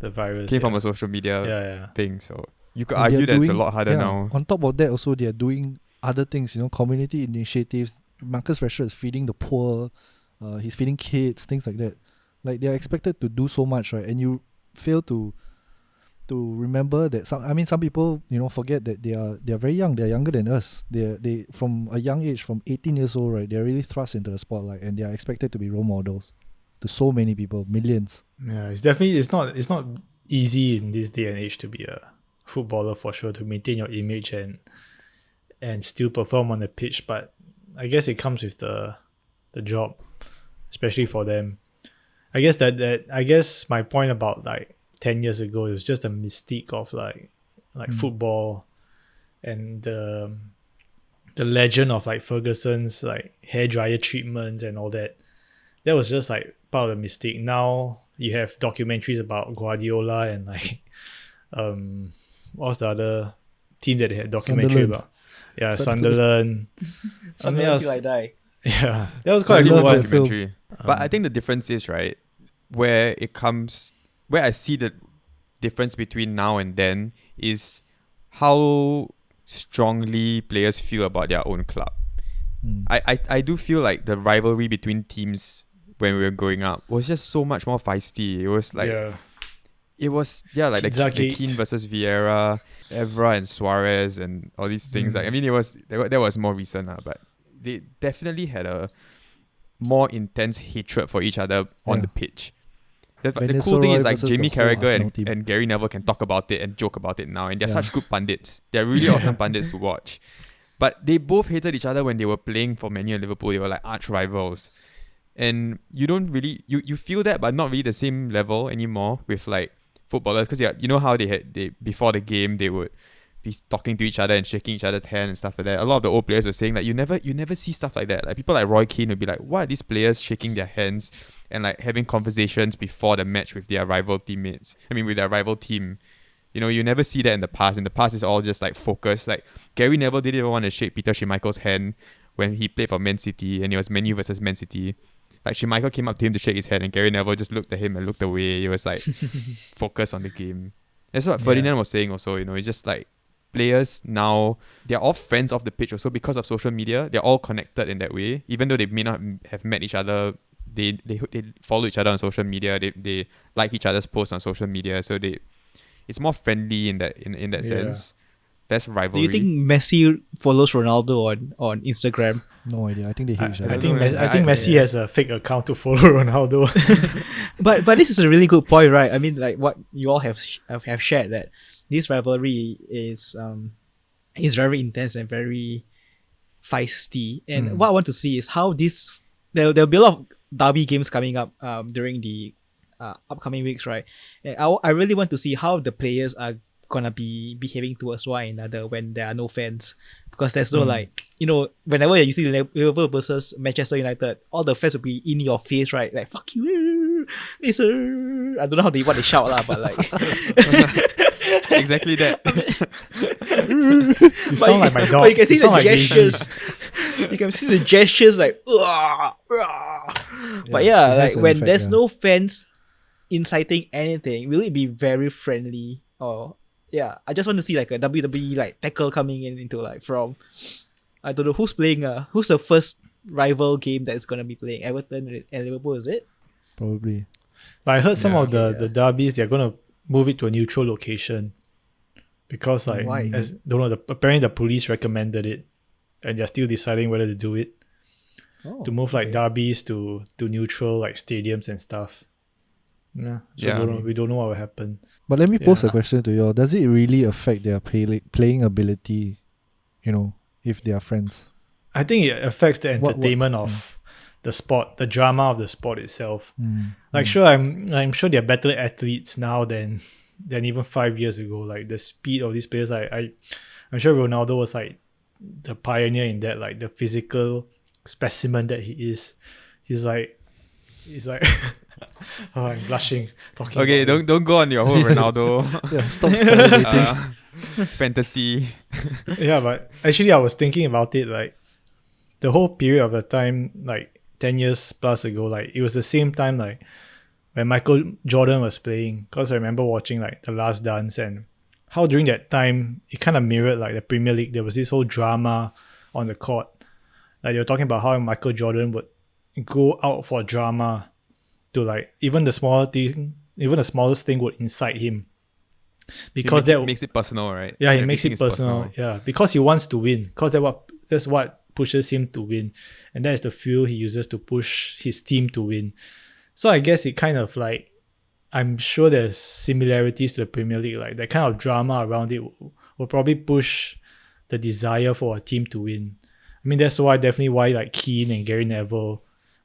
virus. Came from a social media yeah. thing, so you could And argue they're that it's a doing- lot harder yeah, now. On top of that, also they are doing other things. Community initiatives. Marcus Rashford is feeding the poor. He's feeding kids, things like that. Like they are expected to do so much, right? And you fail to remember that some people forget that they are very young. They are younger than us. They from a young age, from 18 years old, right? They are really thrust into the spotlight, and they are expected to be role models to so many people, millions. Yeah, it's not easy in this day and age to be a footballer, for sure, to maintain your image and still perform on the pitch. But I guess it comes with the job, especially for them. I guess I guess my point about like 10 years ago, it was just a mystique of like football, and the legend of like Ferguson's like hairdryer treatments and all that. that was just like part of the mistake. Now you have documentaries about Guardiola and like what was the other team that they had documentary Sunderland. about? Yeah, Sunderland. Something else. until I die. Yeah, that was So I quite a love good one. that film. documentary. But I think the difference is, right, where I see the difference between now and then is how strongly players feel about their own club. Mm. I do feel like the rivalry between teams when we were growing up was just so much more feisty. It was like Yeah. it was like the Pizzagate. Keane versus Vieira, Evra and Suarez and all these things. Like I mean, that was more recent, but they definitely had a more intense hatred for each other on the pitch. The cool thing is like versus Jamie the whole Carragher Arsenal team. and Gary Neville can talk about it and joke about it now, and they're Yeah. such good pundits. They're really awesome pundits to watch. But they both hated each other when they were playing for Man U and Liverpool. They were like arch rivals. And you don't really you feel that, but not really the same level anymore with like footballers, because you know how they before the game they would be talking to each other and shaking each other's hand and stuff like that. A lot of the old players were saying like you never see stuff like that. Like people like Roy Keane would be like, why are these players shaking their hands and like having conversations before the match with their rival teammates? I mean, with their rival team. You know, you never see that in the past. In the past, it's all just like focused. Like Gary Neville didn't even want to shake Peter Schmeichel's hand when he played for Man City, and it was Man U versus Man City. Like Schmeichel came up to him to shake his hand, and Gary Neville just looked at him and looked away. He was like focused on the game. That's what Ferdinand was saying also. You know, it's just like players now, they're all friends off the pitch also because of social media. They're all connected in that way, even though they may not have met each other. They follow each other on social media. They like each other's posts on social media. So it's more friendly in that sense. That's Do rivalry. you think Messi follows Ronaldo on Instagram? No idea. I think they hate each other. I think know, I think I- Messi has a fake account to follow Ronaldo. But this is a really good point, right? I mean, like what you all have shared, that this rivalry is very intense and very feisty. And what I want to see is how this there'll be a lot of derby games coming up during the upcoming weeks, right? And I really want to see how the players are gonna be behaving towards one another when there are no fans, because there's no like, you know, whenever you see Liverpool versus Manchester United, all the fans will be in your face, right? Like fuck you, it's I don't know what they shout lah, but like exactly that. You sound like my dog. But you can see sound the like Daisy. gestures. You can see the gestures like "Uah, uah." But yeah, it like has an when effect, there's yeah. no fans inciting anything, will it be very friendly? Or yeah, I just want to see like a WWE like tackle coming into like from, I don't know who's playing who's the first rival game that's gonna be playing, Everton and Liverpool, is it? Probably. But I heard some Yeah, of the derbies, they're gonna move it to a neutral location because like Why? don't know, apparently the police recommended it, and they're still deciding whether to do it, Oh, to move like okay. derbies to neutral like stadiums and stuff. Yeah, so Yeah. we don't know what will happen. But let me pose a Yeah. question to you all. Does it really affect their playing ability, you know, if they are friends? I think it affects the What- entertainment of the sport, the drama of the sport itself. Mm. Like sure, I'm sure they're better athletes now than even 5 years ago. Like the speed of these players, I'm sure Ronaldo was like the pioneer in that, like the physical specimen that he is. He's like oh, I'm blushing talking. Okay, about don't go on your whole Ronaldo Yeah, stop celebrating. fantasy. it. Yeah, but actually I was thinking about it, like the whole period of the time, like 10 years plus ago, like it was the same time like when Michael Jordan was playing, because I remember watching like The Last Dance, and how during that time it kind of mirrored like the Premier League. There was this whole drama on the court. Like they were talking about how Michael Jordan would go out for drama to like even the smallest thing would incite him, because that makes it personal, right? yeah, it Everything makes it is personal. Yeah, because he wants to win. Because that's what pushes him to win, and that is the fuel he uses to push his team to win. So I guess it kind of like, I'm sure there's similarities to the Premier League. Like that kind of drama around it will probably push the desire for a team to win. I mean, that's definitely why like Keane and Gary Neville,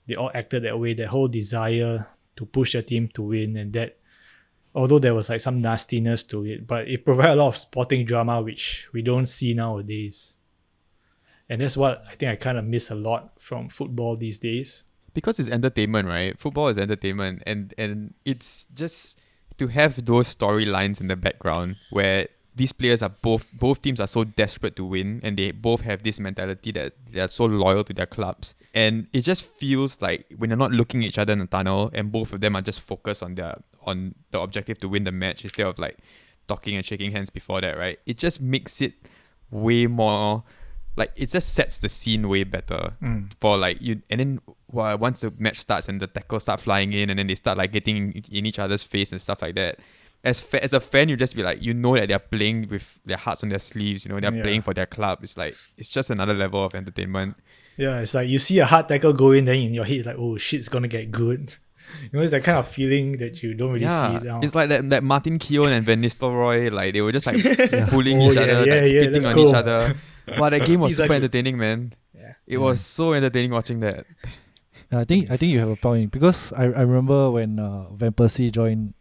they all acted that way. That whole desire to push their team to win, and that although there was like some nastiness to it, but it provided a lot of sporting drama which we don't see nowadays. And that's what I think I kind of miss a lot from football these days. because it's entertainment, right? Football is entertainment, and it's just to have those storylines in the background where these players are both teams are so desperate to win, and they both have this mentality that they are so loyal to their clubs, and it just feels like when you're not looking at each other in the tunnel, and both of them are just focused on the objective to win the match instead of like talking and shaking hands before that, right? It just makes it way more like, it just sets the scene way better for like you. And then once the match starts and the tackles start flying in, and then they start like getting in each other's face and stuff like that, as a fan, you just be like, that they're playing with their hearts on their sleeves, they're playing for their club. It's like, it's just another level of entertainment. Yeah, it's like you see a hard tackle go in, then in your head it's like, oh shit's gonna get good. It's that kind of feeling that you don't really see it now. It's like that Martin Keown and Van Nistelrooy, like they were just like pulling each other, spitting on each other. Wow, that game was super entertaining, man. Yeah. It was so entertaining watching that. I think you have a point, because I remember when Van Persie joined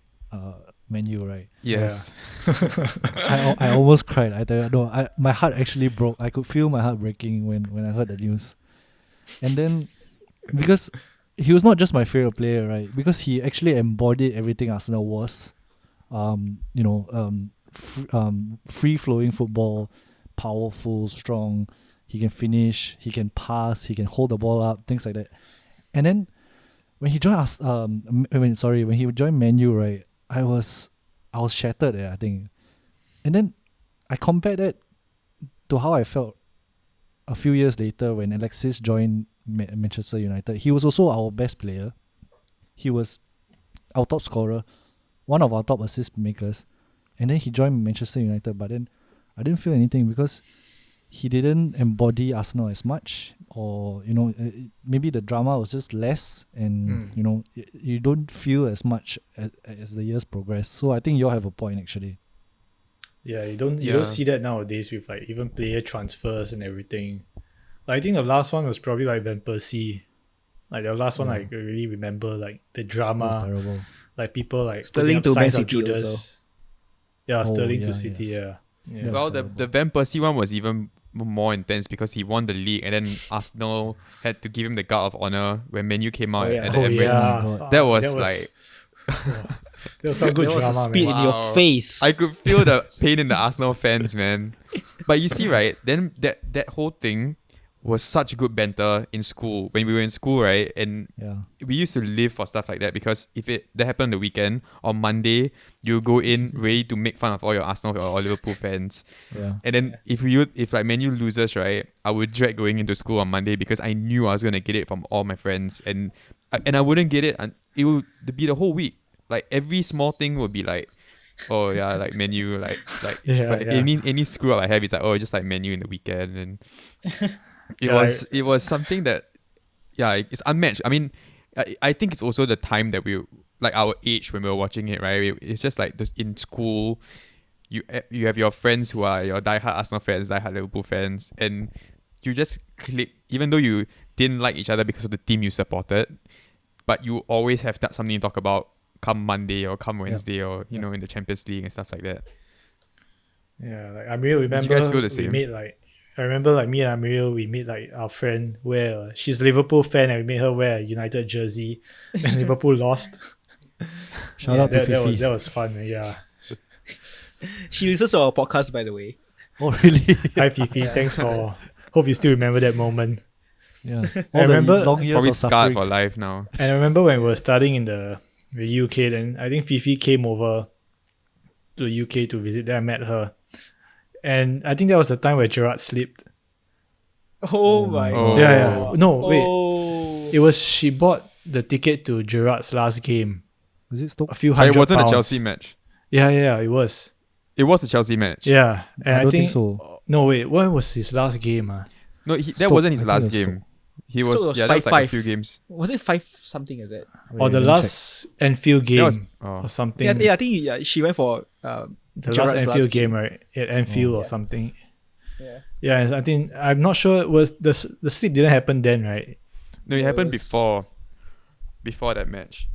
Man U, right? Yes. I almost cried. I tell you, no, my heart actually broke. I could feel my heart breaking when I heard the news. And then, because he was not just my favorite player, right? Because he actually embodied everything Arsenal was. Free flowing football, powerful, strong. He can finish. He can pass. He can hold the ball up. Things like that. And then when he joined us, when he joined Man U, right? I was shattered. I think. And then I compared that to how I felt a few years later when Alexis joined Manchester United. He was also our best player. He was our top scorer, one of our top assist makers. And then he joined Manchester United, but then I didn't feel anything because he didn't embody Arsenal as much, or maybe the drama was just less, and you don't feel as much as the years progress. So I think you all have a point actually. Yeah, you don't see that nowadays with like even player transfers and everything. Like, I think the last one was probably like Van Persie. Like the last one I really remember, like the drama. It was terrible. Like people like Sterling to putting up Man signs of City Judas. also. Yeah, Sterling to yes. City, yeah. That Well, was the terrible. Van Persie one was even more intense because he won the league, and then Arsenal had to give him the guard of honor when Man U came out at the Emirates. Yeah. That was like there was some good There was drama, a spit man. in your face. I could feel the pain in the Arsenal fans, man. But you see, right? Then that whole thing was such good banter in school when we were in school, right? And we used to live for stuff like that, because if that happened on the weekend, on Monday you go in ready to make fun of all your Arsenal or Liverpool fans. And then if like Man U loses, right, I would dread going into school on Monday because I knew I was gonna get it from all my friends, and I wouldn't get it, and it would be the whole week. Like every small thing would be like, oh yeah, like Man U, like any screw up I have is like, oh, just like Man U in the weekend. And it was something that it's unmatched. I mean, I think it's also the time that we, like our age when we were watching it, right? It's just like this, in school, you have your friends who are your diehard Arsenal fans, diehard Liverpool fans, and you just click, even though you didn't like each other because of the team you supported, but you always have something to talk about come Monday or come Wednesday or in the Champions League and stuff like that. Yeah, like I really remember. Did you guys feel the same? I remember like me and Amiriel, we made like our friend wear. She's a Liverpool fan, and we made her wear a United jersey, and Liverpool lost. Shout out to Fifi. That was fun. Yeah. She listens to our podcast, by the way. Oh really? Hi Fifi, thanks for. Hope you still remember that moment. Yeah. I remember long It's years probably of scarred suffering. for life now. And I remember when we were studying in the UK, then I think Fifi came over to the UK to visit. Then I met her, and I think that was the time where Gerrard slipped. Oh my Oh. god. Yeah. No, wait. Oh. It was she bought the ticket to Gerrard's last game. Is it Stoke? A few But hundred it wasn't pounds. a Chelsea match. Yeah, it was. It was a Chelsea match. Yeah, and I don't think so. No, wait. What was his last game? No, that Stoke. wasn't his I think last it was game. He Stoke was was that was like a 5-5. few games. Was it 5 something like that? Or the Wait, let me check. last Anfield game That was or something. Yeah, I think she went for the Gerrard's last Anfield game, right? At Anfield or Yeah. something. Yeah. Yeah, and I think I'm not sure it was the sleep didn't happen then, right? No, it Yeah, happened it was- before that match,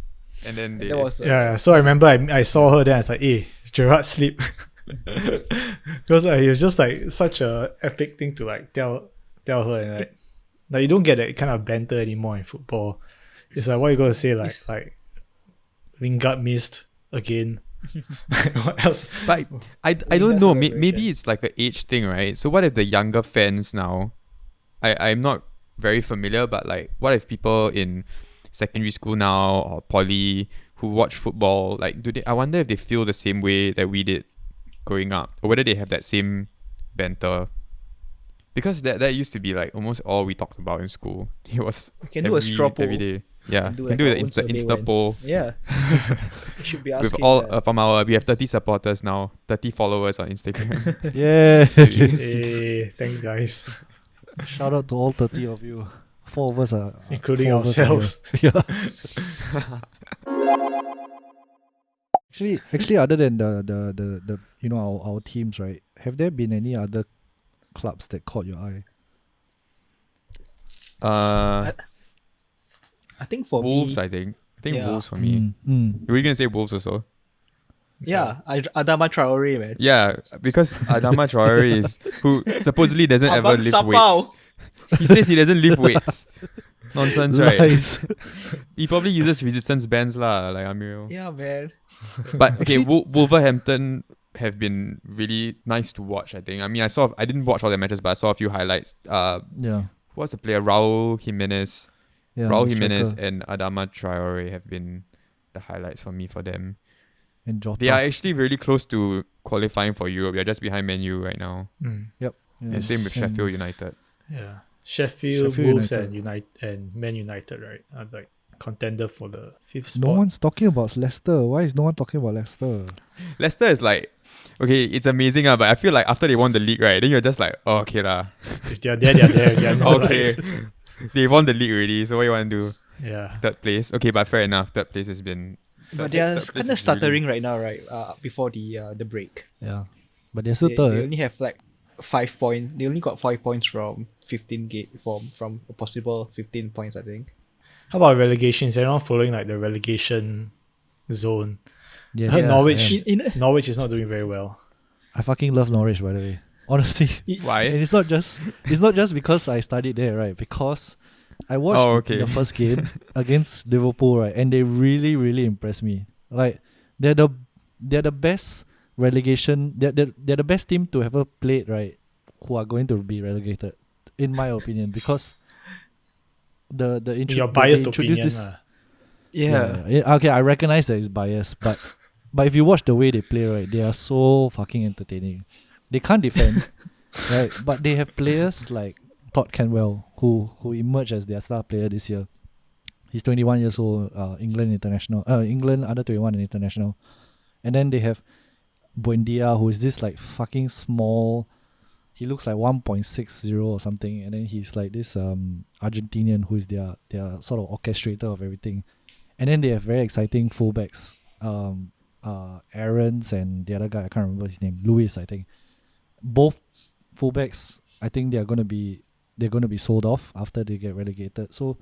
and then they. That was Yeah. So I remember I saw her there. I was like, "Hey, Gerrard sleep," because it was just like such a epic thing to like tell her, and like you don't get that kind of banter anymore in football. It's like, what are you gonna say? Like Lingard missed again. What else? But I don't know. Maybe it's like an age thing, right? So what if the younger fans now? I'm not very familiar, but like, what if people in secondary school now or poly who watch football, like, do they? I wonder if they feel the same way that we did growing up, or whether they have that same banter. Because that used to be like almost all we talked about in school. It was We can do a straw poll. every day. Yeah, Can do can like do our the own survey Insta when- poll. Yeah. We should be With asking. all that. from our, we have 30 supporters now, 30 followers on Instagram. Yes. Hey, thanks guys, Shout out to all 30 of you. 4 of us are including 4 of us are ourselves. here. Yeah. Actually, other than the our teams, right? Have there been any other clubs that caught your eye? I think for Wolves, me, I think. I think Yeah. Wolves for me. Were you gonna say Wolves also? Adama Traore, man. Yeah, because Adama Traore is who supposedly doesn't ever Abang lift Sapau. weights. He says he doesn't lift weights. Nonsense, right? Lies. He probably uses resistance bands lah, like Amir. Yeah, man. But okay, Wolverhampton have been really nice to watch. I think. I mean, I didn't watch all their matches, but I saw a few highlights. Yeah. What's the player? Raul Jimenez. Yeah. Raul the Jimenez striker. and Adama Traore have been the highlights for me for them. And Jota. They are actually really close to qualifying for Europe. They're just behind Man U right now. Yep. And Yes. same with And Sheffield United. Yeah, Sheffield United. Wolves and United and Man United, right, are like contender for the 5th spot. No one's talking about Leicester. Why is no one talking about Leicester? Leicester is like, okay, it's amazing, but I feel like after they won the league, right, then you're just like, oh, okay lah. If they're there, they're there. They're not Okay. like, They won the league already, so what you want to do? yeah. Third place? Okay, but fair enough. Third place has been... But third they're place kind of is stuttering right now, right? Before the break. Yeah. But they're still They third. only have like 5 points. They only got 5 points from 15 from a possible 15 points, I think. How about relegation? Is anyone following like the relegation zone? Yes. I heard yes, Norwich. I am. Norwich is not doing very well. I fucking love Norwich, by the way. Honestly. Why? And it's not just because I studied there, right? Because I watched okay. the first game against Liverpool, right? And they really, really impressed me. Like they're the best relegation. They're the best team to ever played, right? Who are going to be relegated, in my opinion, because the In your biased opinion, this. Yeah. Okay, I recognize that it's biased, but if you watch the way they play, right, they are so fucking entertaining. They can't defend, right? But they have players like Todd Cantwell, who emerged as their star player this year. He's 21 years old, England under 21 and international. And then they have Buendia, who is this like fucking small. He looks like 1.60 or something, and then he's like this Argentinian who is their sort of orchestrator of everything. And then they have very exciting fullbacks, Aarons and the other guy, I can't remember his name, Luis, I think. Both fullbacks, I think they're gonna be sold off after they get relegated. So,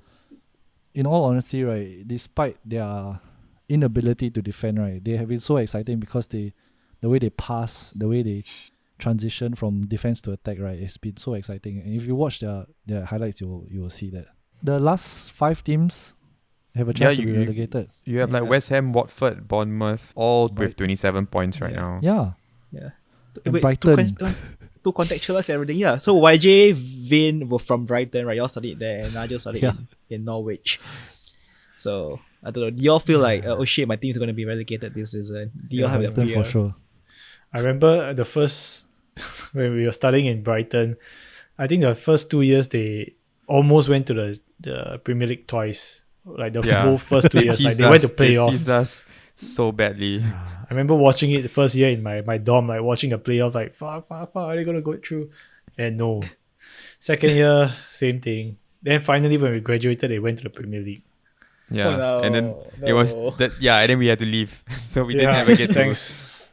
in all honesty, right, despite their inability to defend, right, they have been so exciting because the way they pass, the way they transition from defense to attack, right, it's been so exciting. And if you watch their highlights, you will see that the last 5 teams have a chance to be relegated. You have like Yeah. West Ham, Watford, Bournemouth, all with Right. 27 points right Yeah. now. Yeah, Yeah. And Wait, Brighton. to contextualize everything, yeah. So YJ, Vin were from Brighton, right? Y'all studied there, and I just studied Yeah. in Norwich. So I don't know. Do y'all feel like, oh shit, my team's gonna be relegated this season? Do y'all have that Brighton fear? for sure. I remember the first when we were studying in Brighton. I think the first 2 years they almost went to the Premier League twice. Like the whole first 2 years, like they went to playoffs. teased us so badly. I remember watching it the first year in my dorm, like watching the playoffs, like fuck, are they gonna go through? And no. Second year, same thing. Then finally when we graduated, they went to the Premier League. Yeah, Oh, no, and then it was no. that. Yeah, and then we had to leave, so we didn't ever get to.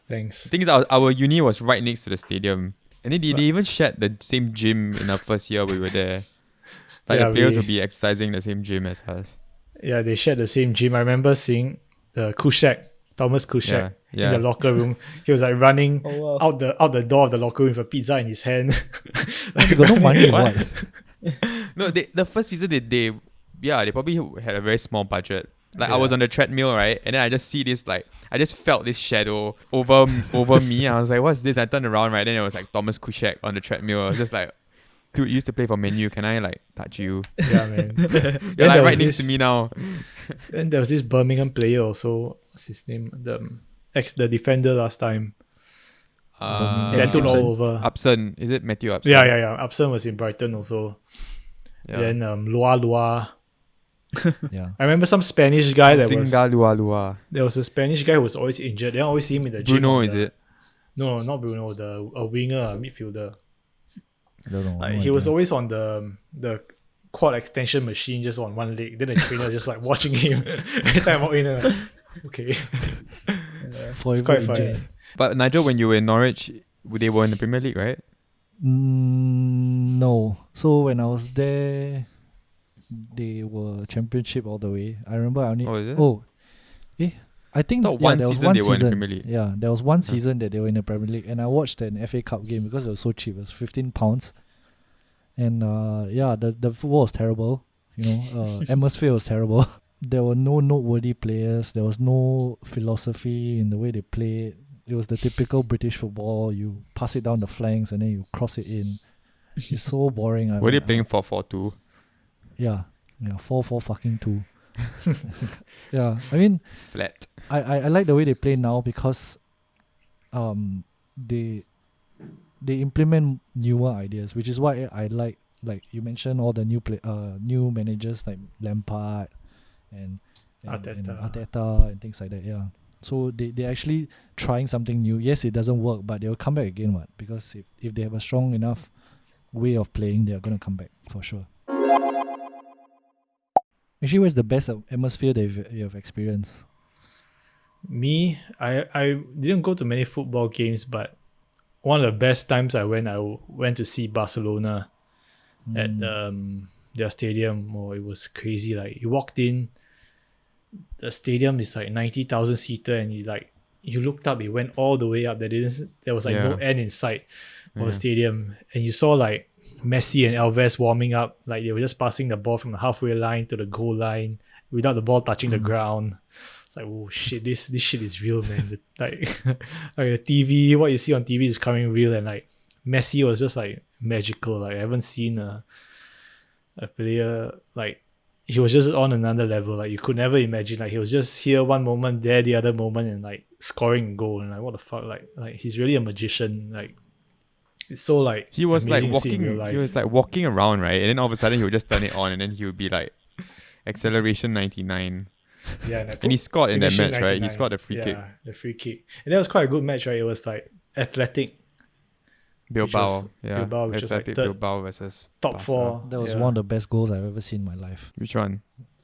Thanks. The thing is, our uni was right next to the stadium, and then they even shared the same gym in our first year we were there. Like Yeah, the players we- would be exercising in the same gym as us. Yeah, they shared the same gym. I remember seeing Thomas Kushak Yeah, in the locker room. He was like running Oh, wow. out the door of the locker room with a pizza in his hand. They got no money or What? what? No, the first season they they probably had a very small budget. Like I Yeah. was on the treadmill, right, and then I just see this I just felt this shadow over me. I was like, "What's this?" I turned around, right, then it was like Thomas Kuszek on the treadmill. I was just like, "Dude, you used to play for Man U. Can I like touch you?" Yeah, man. You're Then like there right was next to this- me now. Then there was this Birmingham player also. What's his name? The defender last time. Tattooed Upson. all over. Upson, is it Matthew Upson? Yeah. Upson was in Brighton also. Yeah. Then Lua. Yeah. I remember some Spanish guy Singa Lua Lua. there was a Spanish guy who was always injured. Then I always see him in the gym. Bruno, on is the- it? No, not Bruno. A winger, a midfielder. I don't know. Like no he was idea. always on the quad extension machine, just on one leg. Then the trainer just like watching him every time I walk in. Like, okay, it's Forever quite injured. funny. But Nigel, when you were in Norwich, they were in the Premier League, right? No. So when I was there, they were championship all the way. I remember I only. Oh, is it? I think thought one there was season one they were in the season. Premier League. Yeah, there was one Huh. season that they were in the Premier League, and I watched an FA Cup game because it was so cheap. It was £15, and the football was terrible. Atmosphere was terrible. There were no noteworthy players. There was no philosophy in the way they played. It was the typical British football. You pass it down the flanks and then you cross it in. It's so boring. Were they playing 4-4-2? Yeah, 4-4 fucking 2. Yeah, I mean, Flat. I like the way they play now because they implement newer ideas, which is why I like you mentioned all the new managers like Lampard and Arteta and things like that. Yeah, so they actually trying something new. Yes, it doesn't work, but they'll come back again. What? Because if they have a strong enough way of playing, they are gonna come back for sure. Actually, where's the best atmosphere that you have experienced? Me, I didn't go to many football games, but one of the best times I went to see Barcelona at their stadium. Oh, it was crazy. Like you walked in, the stadium is like 90,000 seater, and you looked up, it went all the way up. There was like no end in sight of the stadium, and you saw like Messi and Alves warming up, like they were just passing the ball from the halfway line to the goal line without the ball touching the ground. It's like, oh shit, this shit is real, man. Like the TV, what you see on TV is coming real, and like Messi was just like magical. Like I haven't seen a player like he was just on another level. Like you could never imagine. Like he was just here one moment, there the other moment, and like scoring a goal. And like what the fuck? Like he's really a magician. Like it's so like He was like amazing to see in real walking. life. He was like walking around, right? And then all of a sudden he would just turn it on, and then he would be like, acceleration 99. Yeah, And he scored in that finishing match, right? He 99. scored the free kick. Yeah, the free kick. And that was quite a good match, right? It was like Athletic Bilbao, was- yeah. Bilbao, which was like Athletic third- Bilbao versus top Barca. 4. That was yeah. one of the best goals I've ever seen in my life. Which one?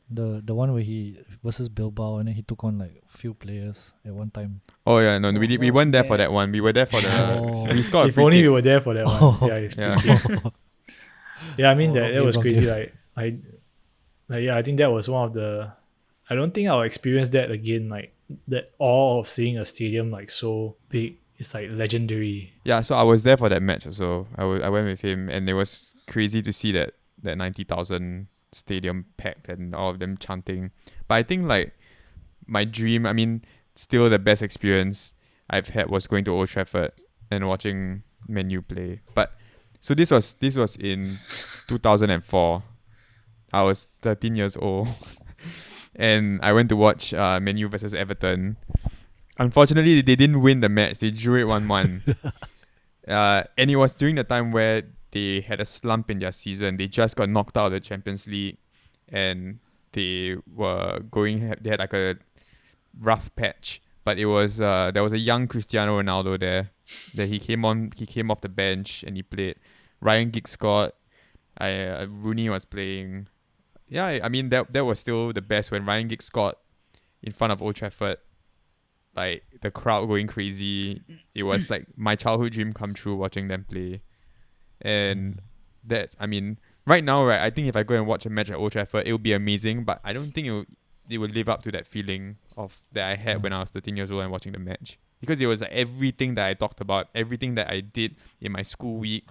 The one where he versus Bilbao and then he took on like a few players at one time. Oh yeah, no, Oh, we that weren't was there for bad. that one. We were there for the. Oh. We scored a If free only kick. we were there for that one. Oh. Yeah, it's free Yeah. kick. Yeah, I mean Oh, that wrong was game, crazy. wrong I think that was one of the. I don't think I'll experience that again. Like that awe of seeing a stadium like so big. It's like legendary. Yeah, so I was there for that match also. I went with him, and it was crazy to see that 90,000 stadium packed and all of them chanting. But I think like my dream, I mean, still the best experience I've had was going to Old Trafford and watching Man U play. But so this was in 2004. I was 13 years old, and I went to watch Man U versus Everton. Unfortunately, they didn't win the match. They drew it 1-1. And it was during the time where they had a slump in their season. They just got knocked out of the Champions League, and they had like a rough patch. But it was there was a young Cristiano Ronaldo there. That he came off the bench and he played. Ryan Giggs scored. Rooney was playing. Yeah, I mean that was still the best when Ryan Giggs scored in front of Old Trafford. Like the crowd going crazy. It was like my childhood dream come true watching them play. And that, I mean, right now, right, I think if I go and watch a match at Old Trafford, it will be amazing, but I don't think it will live up to that feeling that I had when I was 13 years old and watching the match. Because it was like everything that I talked about, everything that I did in my school week,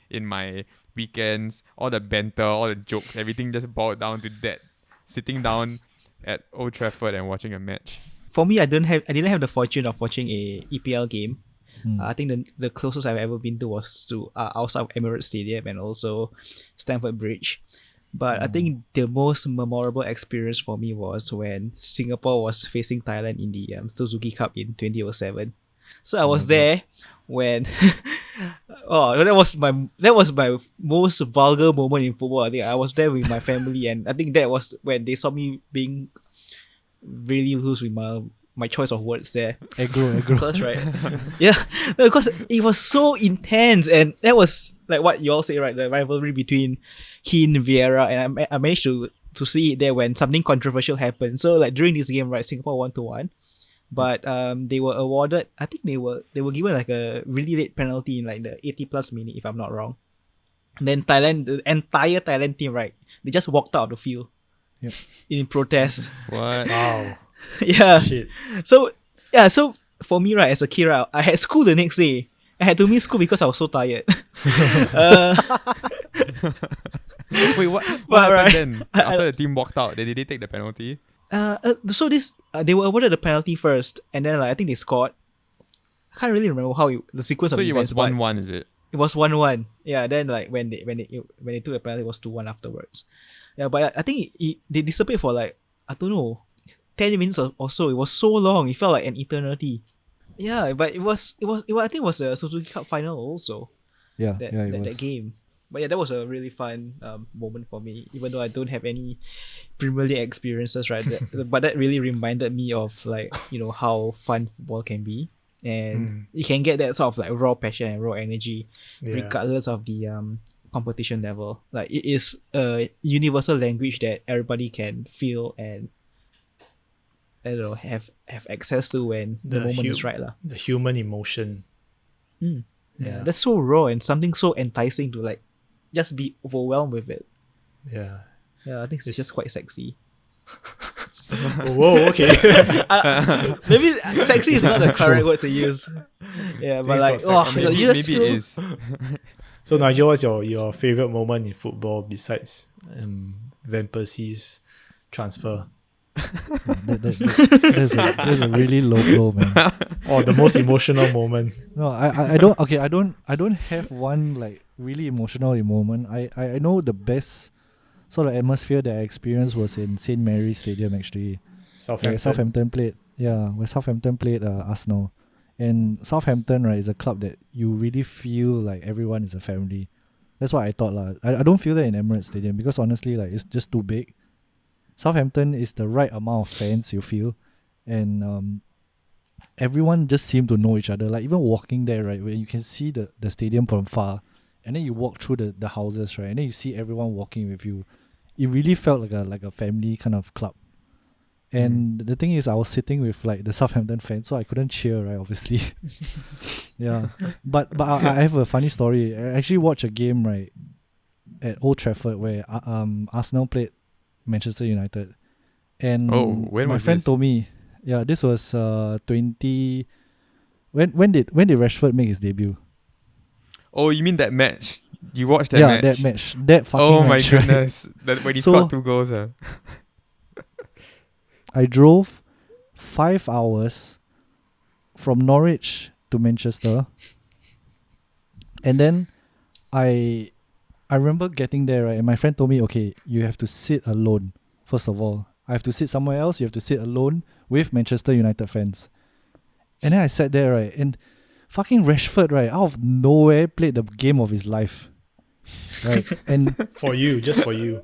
in my weekends, all the banter, all the jokes, everything just boiled down to sitting down at Old Trafford and watching a match? For me, I didn't have the fortune of watching a EPL game. Mm. I think the closest I've ever been to was to outside of Emirates Stadium and also Stamford Bridge. But I think the most memorable experience for me was when Singapore was facing Thailand in the Suzuki Cup in 2007. So I was there when that was my most vulgar moment in football. I think I was there with my family, and I think that was when they saw me being really loose with my choice of words there. Aggro. Because right, yeah, no, because it was so intense, and that was like what you all say, right? The rivalry between Keane, Vieira, and I managed to see it there when something controversial happened. So like during this game, right, Singapore 1-1. But they were awarded. I think they were given like a really late penalty in like the 80+ minute, if I'm not wrong. And then the entire Thailand team, right? They just walked out of the field. Yep. In protest. What? Wow. Yeah. Shit. So for me, right, as a kid, right, I had school the next day. I had to miss school because I was so tired. Wait, what happened right. then? After the team walked out, did they take the penalty? So this they were awarded the penalty first, and then like, I think they scored. I can't really remember how the sequence So of it events. was 1-1, is it? It was 1-1. Yeah. Then like when they took the penalty, it was 2-1 afterwards. Yeah, but I think they disappeared for like, I don't know, 10 minutes or so. It was so long. It felt like an eternity. Yeah, but it was I think it was a Suzuki Cup final also. Yeah, That game. But yeah, that was a really fun moment for me, even though I don't have any Premier League experiences, right? But that really reminded me of like, how fun football can be. And you can get that sort of like raw passion and raw energy regardless of the competition level. Like it is a universal language that everybody can feel and I don't know, have access to when the moment is right. The human emotion. Yeah, that's so raw and something so enticing to like just be overwhelmed with it. Yeah. Yeah, I think it's just quite sexy. Whoa, okay. Maybe sexy is not the correct word to use. Yeah, but like, Maybe it is. So Nigel, what's your favorite moment in football besides Van Persie's transfer? There's a really low blow, man. Or the most emotional moment? No, I don't. Okay, I don't have one like really emotional moment. I know the best sort of atmosphere that I experienced was in St. Mary's Stadium actually. Southampton played. Yeah, where Southampton played Arsenal, and Southampton, right, is a club that you really feel like everyone is a family. That's what I thought lah. I don't feel that in Emirates Stadium because honestly, like it's just too big. Southampton is the right amount of fans you feel, and everyone just seemed to know each other. Like even walking there, right, where you can see the stadium from far, and then you walk through the houses, right, and then you see everyone walking with you. It really felt like a family kind of club. And the thing is, I was sitting with like the Southampton fans, so I couldn't cheer, right? Obviously, yeah. But I have a funny story. I actually watched a game right at Old Trafford where Arsenal played Manchester United, and when my was friend this? told me, yeah, this was 20. When did Rashford make his debut? Oh, you mean that match? You watched that Yeah, match? that match. That fucking Oh my match, right? goodness! That when he So- scored 2 goals. I drove 5 hours from Norwich to Manchester, and then I remember getting there, right, and my friend told me, okay, you have to sit alone. First of all, I have to sit somewhere else. You have to sit alone with Manchester United fans. And then I sat there, right, and fucking Rashford, right, out of nowhere played the game of his life, right, and For you, just for you.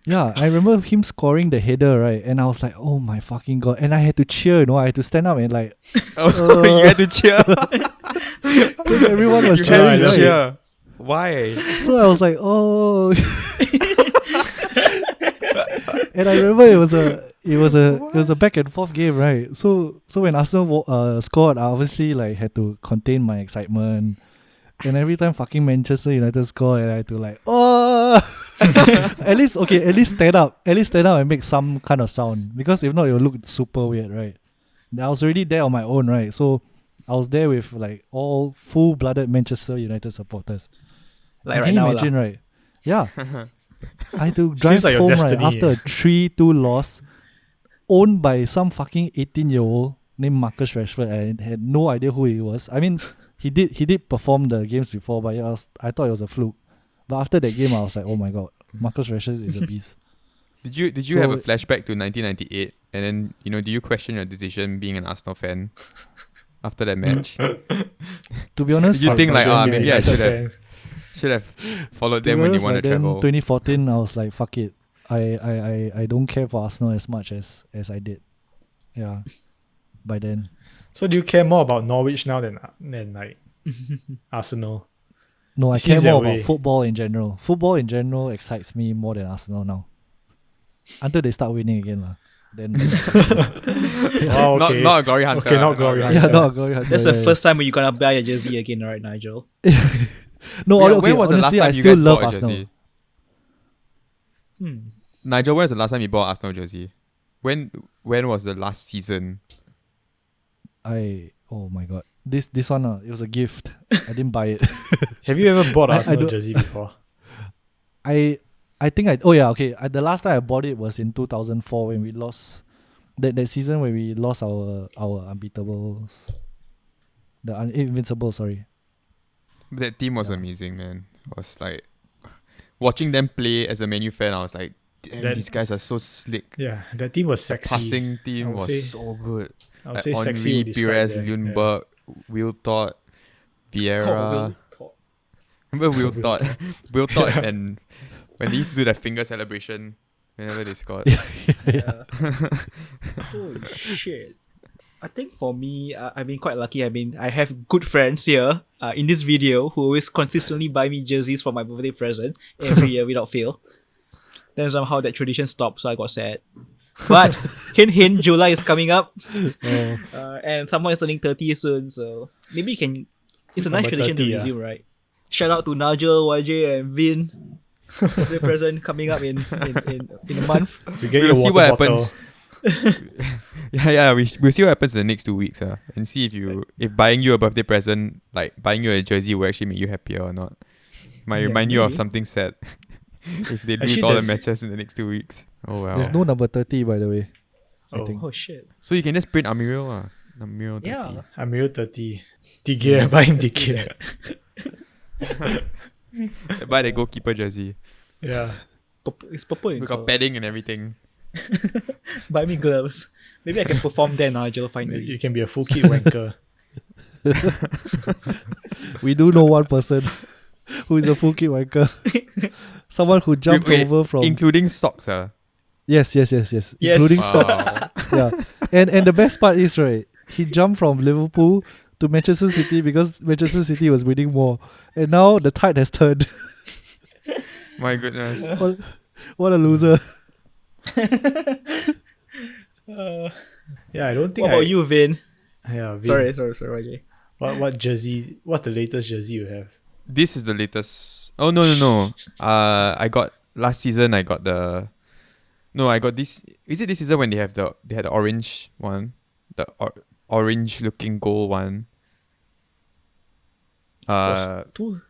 yeah, I remember him scoring the header, right, and I was like, oh my fucking god, and I had to cheer, I had to stand up and like, Oh, you had to cheer. because everyone was You cheering, had to right? cheer. Why? So I was like, oh. And I remember it was a back and forth game, right? So when Arsenal scored, I obviously like had to contain my excitement. And every time fucking Manchester United scored, and I had to like, oh, at least stand up and make some kind of sound, because if not, it will look super weird, right? I was already there on my own, right? So I was there with like all full-blooded Manchester United supporters. Like Can right you now, imagine, right? Yeah. I had to drive Seems like your home destiny, right after a 3-2 loss, owned by some fucking 18-year-old named Marcus Rashford. I had no idea who he was. I mean, he did perform the games before, but I thought it was a fluke. But after that game, I was like, oh my god, Marcus Rashford is a beast. Did you have a So- flashback to 1998, and then do you question your decision being an Arsenal fan after that match? To be honest, Did you think like, Shouldn't be maybe a I United should have followed to them be when they honest, won by the then, treble? 2014, I was like, fuck it. I don't care for Arsenal as much as I did. Yeah. By then. So do you care more about Norwich now than like Arsenal? No, I It care seems that more way. about football in general. Football in general excites me more than Arsenal now. Until they start winning again. Then Oh, okay. Not a glory hunter. Okay, not glory hunter. yeah, no, go ahead. That's the first time when you're gonna buy a jersey again, right, Nigel? No, Yeah, okay, when was the last honestly, time I you still guys love bought a Arsenal. jersey? Hmm. Nigel, when was the last time you bought Arsenal jersey? When was the last season? Oh my god. This one, it was a gift. I didn't buy it. Have you ever bought I Arsenal don't- jersey before? I think oh yeah, okay. The last time I bought it was in 2004 when we lost that season where we lost our unbeatables. The invincible, sorry. That team was amazing, man. It was like watching them play as a Man U fan. I was like, damn, That- these guys are so slick. Yeah, that team was sexy. Passing I team would was say- so good. I would Like say sexy Henry, would describe Perez, them. Lundberg, Wiltord, Vieira. Remember Wiltord? Wiltord and when they used to do that finger celebration whenever they scored. Yeah. Holy shit. I think for me, I've been quite lucky. I mean, I have good friends here in this video who always consistently buy me jerseys for my birthday present every year without fail. Then somehow that tradition stopped, so I got sad. But hint, hint, July is coming up, and someone is turning 30 soon, so maybe you can. It's a nice Number tradition 30, to yeah. resume, right? Shout out to Nigel, YJ, and Vin. Birthday present coming up in a month. You get We'll your see water what bottle. happens. we'll see what happens in the next 2 weeks, and see if buying you a birthday present, like buying you a jersey, will actually make you happier or not. Might Yeah, remind you of maybe. something sad. If they lose Actually, all the there's- matches in the next 2 weeks. Oh well. There's no number 30, by the way. I Oh. think. Oh shit. So you can just print Amiral. Amiral 30. Yeah. Amir 30. Digia, buy him Digia. Buy the goalkeeper jersey. Yeah. It's purple in We colour. got padding and everything. Buy me gloves. Maybe I can perform there, Nigel, finally. You can be a full kit wanker. We do know one person who is a full kit wanker. Someone who jumped Wait, over from including socks. yes, Yes. including socks. Wow. Yeah, and the best part is right, he jumped from Liverpool to Manchester City because Manchester City was winning more, and now the tide has turned. My goodness. What a loser! Yeah, I don't think What about you, Vin? Yeah, Vin. Sorry, YJ. What jersey? What's the latest jersey you have? This is the latest. Oh no. I got last season. I got the. No, I got this. Is it this season when they had the orange one, the orange looking gold one? Two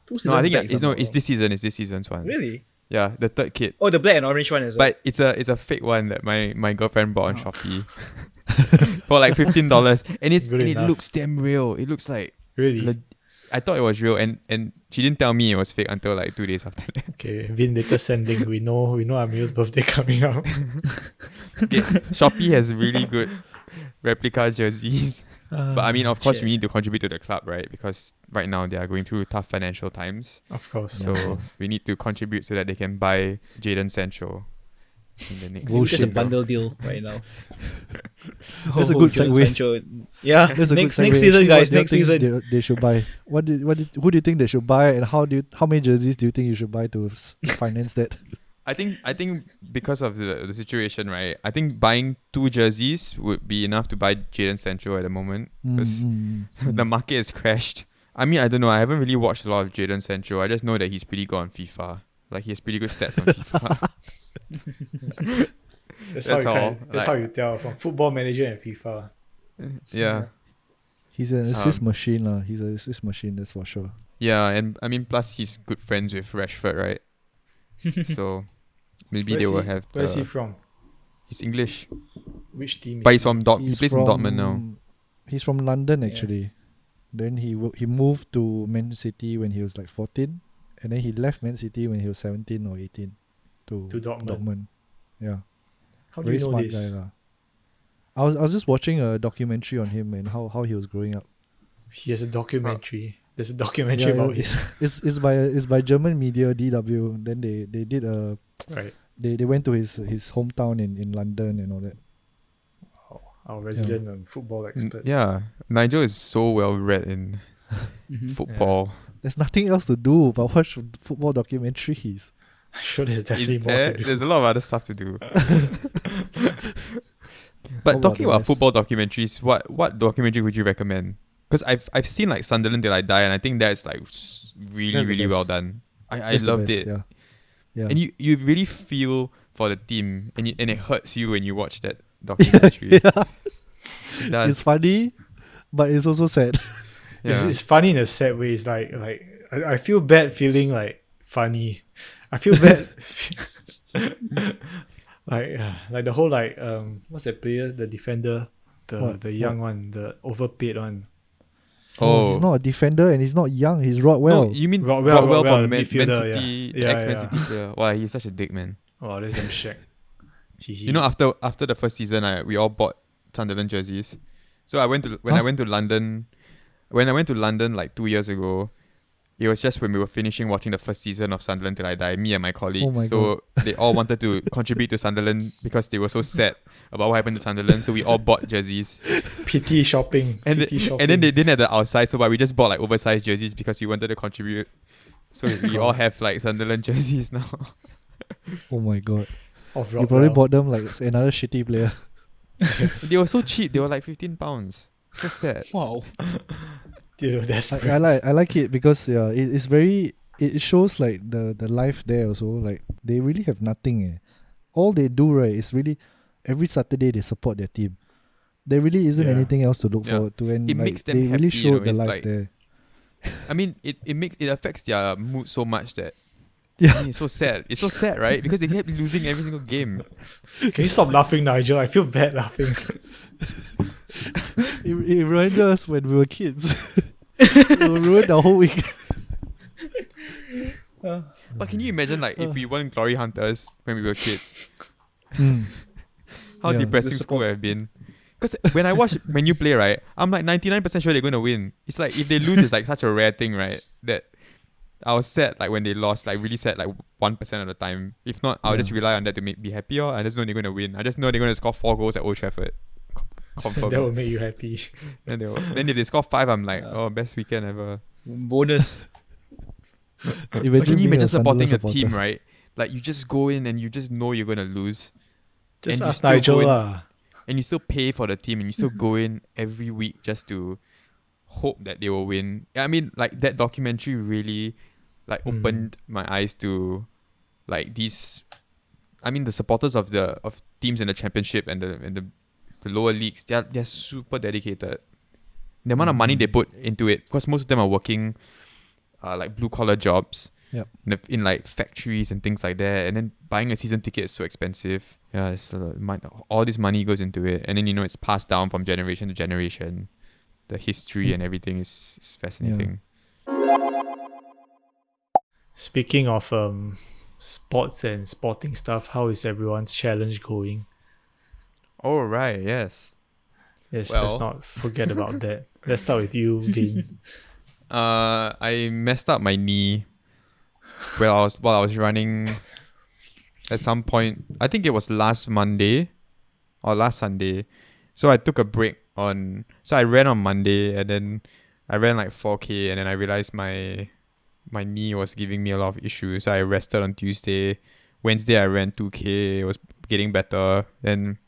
seasons No, I think back, if it's I'm no. not It's wrong. this season. It's this season's one. Really? Yeah, the third kit. Oh, the black and orange one is it? But it's a fake one that my girlfriend bought on Shopee for like $15, and Good it enough. looks damn real. It looks like Really? I thought it was real, and she didn't tell me it was fake until like 2 days after that. Okay, Vin later sending. We know Amir's birthday coming up. Okay, Shopee has really good replica jerseys, but I mean, of course, shit. we need to contribute to the club, right? Because right now they are going through tough financial times, Of course. so of course. we need to contribute so that they can buy Jadon Sancho in the next. Maybe just a Bullshit. bundle deal right now. That's a good Jadon segue. Sancho. Yeah, That's a next good segue. next season, Actually, guys. what do you Next think season. they should buy. Who do you think they should buy, and how many jerseys do you think you should buy to finance that? I think because of the situation, right? I think buying 2 jerseys would be enough to buy Jadon Sancho at the moment because the market has crashed. I mean, I don't know. I haven't really watched a lot of Jadon Sancho. I just know that he's pretty good on FIFA. Like he has pretty good stats on FIFA. That's That's how all. that's how you tell from Football Manager and FIFA. Yeah. He's an assist Um, machine, lah. He's an assist machine, that's for sure. Yeah, and I mean, plus he's good friends with Rashford, right? So maybe Where's they will he- have Where's he from? He's English, Which team? but is he's he? from he plays in Dortmund now. He's from London Yeah. actually. Then he moved to Man City when he was like 14, and then he left Man City when he was 17 or 18 to To Dortmund. Yeah, How do very you know smart this? guy lah. I was just watching a documentary on him and how he was growing up. He has a documentary. There's a documentary about him. It's by German media DW. Then they did a Right. they went to his hometown in London and all that. Our resident football expert. Yeah, Nigel is so well read in football. There's nothing else to do but watch football documentaries. I'm sure there's Is definitely more there? to do. There's a lot of other stuff to do. How But about talking the about rest? football documentaries, what documentary would you recommend? Because I've seen like Sunderland Till I Die, and I think that's like really That's the really well best. done. I That's the loved best, it, Yeah. and you really feel for the team, and it hurts you when you watch that documentary. yeah. It does. It's funny, but it's also sad. Yeah. It's funny in a sad way. It's like I feel bad feeling like funny. I feel bad. like the whole what's that player, the defender, What? the young one, the overpaid one. Oh. He's not a defender and he's not young. He's Rodwell. No, you mean Rodwell, Rodwell Rodwell, from Man midfielder, City, yeah. the ex-Man Yeah, City player. Wow, he's such a dick, man. Oh, that's damn shag. You know, after the first season, we all bought Sunderland jerseys. So I went to when I went to London like 2 years ago. It was just when we were finishing watching the first season of Sunderland Till I Die, me and my colleagues. my So they all wanted to contribute to Sunderland because they were so sad about what happened to Sunderland. So we all bought jerseys. PT shopping. And PT shopping. and then they didn't have the outside, so but we just bought like oversized jerseys because we wanted to contribute. So we all have like Sunderland jerseys now. Oh my god. Of You probably Rodwell. bought them like another shitty player. They were so cheap. They were like £15. So sad. Wow. Dude, that's I like it because it's very it shows like the life there also. Like they really have nothing. All they do right is really every Saturday they support their team. There really isn't Yeah. anything else to look Yeah. forward to, and It like, makes them they really happy, show you know, the it's life like- there. I mean, it affects their mood so much that Yeah. I mean, it's so sad. It's so sad, right? Because they kept losing every single game. Can you stop laughing, Nigel? I feel bad laughing. It reminded us when we were kids. It will ruin the whole week. But can you imagine, like, if we weren't Glory Hunters when we were kids, Mm. how Yeah, depressing the school would have been? Because when I watch when you play, right, I'm like 99% sure they're going to win. It's like if they lose, it's like such a rare thing, right? That I was sad, like when they lost, like really sad, like 1% of the time. If not, I'll just rely on that to make me happier. I just know they're going to win. I just know they're going to score 4 goals at Old Trafford. Confirm. That will make you happy. Then if they score 5, I'm like, oh, best weekend ever. Bonus. But Eventually can you being imagine a supporting a Sunderland team, supporter. right? Like you just go in and you just know you're gonna lose, Just And you ask still go Nigel in- lah. and you still pay for the team, and you still go in every week just to hope that they will win. I mean, like that documentary really, like opened my eyes to, like these. I mean, the supporters of teams in the championship and the lower leagues, they're super dedicated. The amount of money they put into it, because most of them are working, like blue collar jobs. Yep. In like factories and things like that, and then buying a season ticket is so expensive. Yeah, it's all this money goes into it, and then it's passed down from generation to generation. The history and everything is fascinating. Speaking of sports and sporting stuff, how is everyone's challenge going? Oh right, yes. Yes, let's Well. not forget about that. Let's start with you, Vin. I messed up my knee while I was running. At some point, I think it was last Monday or last Sunday. So I took a break so I ran on Monday, and then I ran like 4K, and then I realized my knee was giving me a lot of issues. So I rested on Tuesday. Wednesday I ran 2K. It was getting better. Then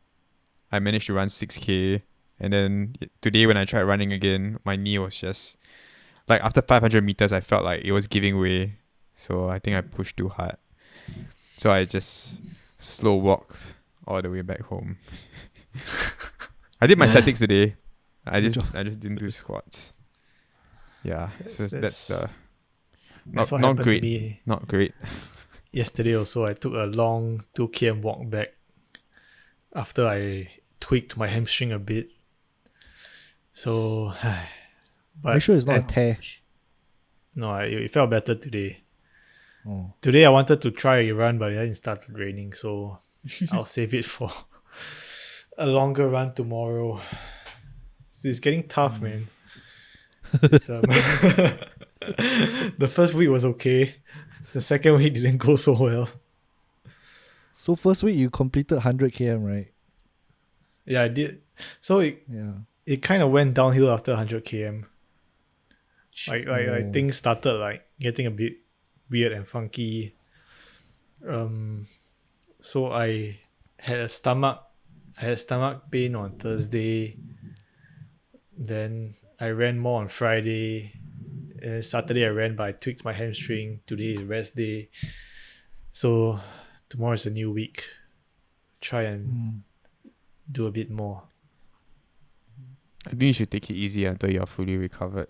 I managed to run 6K. And then today when I tried running again, my knee was just like after 500 meters, I felt like it was giving way. So I think I pushed too hard. So I just slow walked all the way back home. I did my statics today. I just didn't do squats. Yeah, so that's That's not what not happened great. to me Not great. yesterday also I took a long 2 km walk back after I tweaked my hamstring a bit. So, but Are you sure it's not a and- tear? no, it felt better today. Oh. Today I wanted to try a run, but it hadn't started raining, so I'll save it for a longer run tomorrow. It's getting tough, man. It's, the first week was okay. The second week didn't go so well. So first week you completed 100 km, right? Yeah, I did. So Yeah. it kind of went downhill after 100 km. Like Oh. things started like getting a bit weird and funky. So I had stomach pain on Thursday. Then I ran more on Friday. And Saturday I ran, but I tweaked my hamstring. Today is rest day. So tomorrow is a new week. Try and do a bit more. I think you should take it easy until you're fully recovered.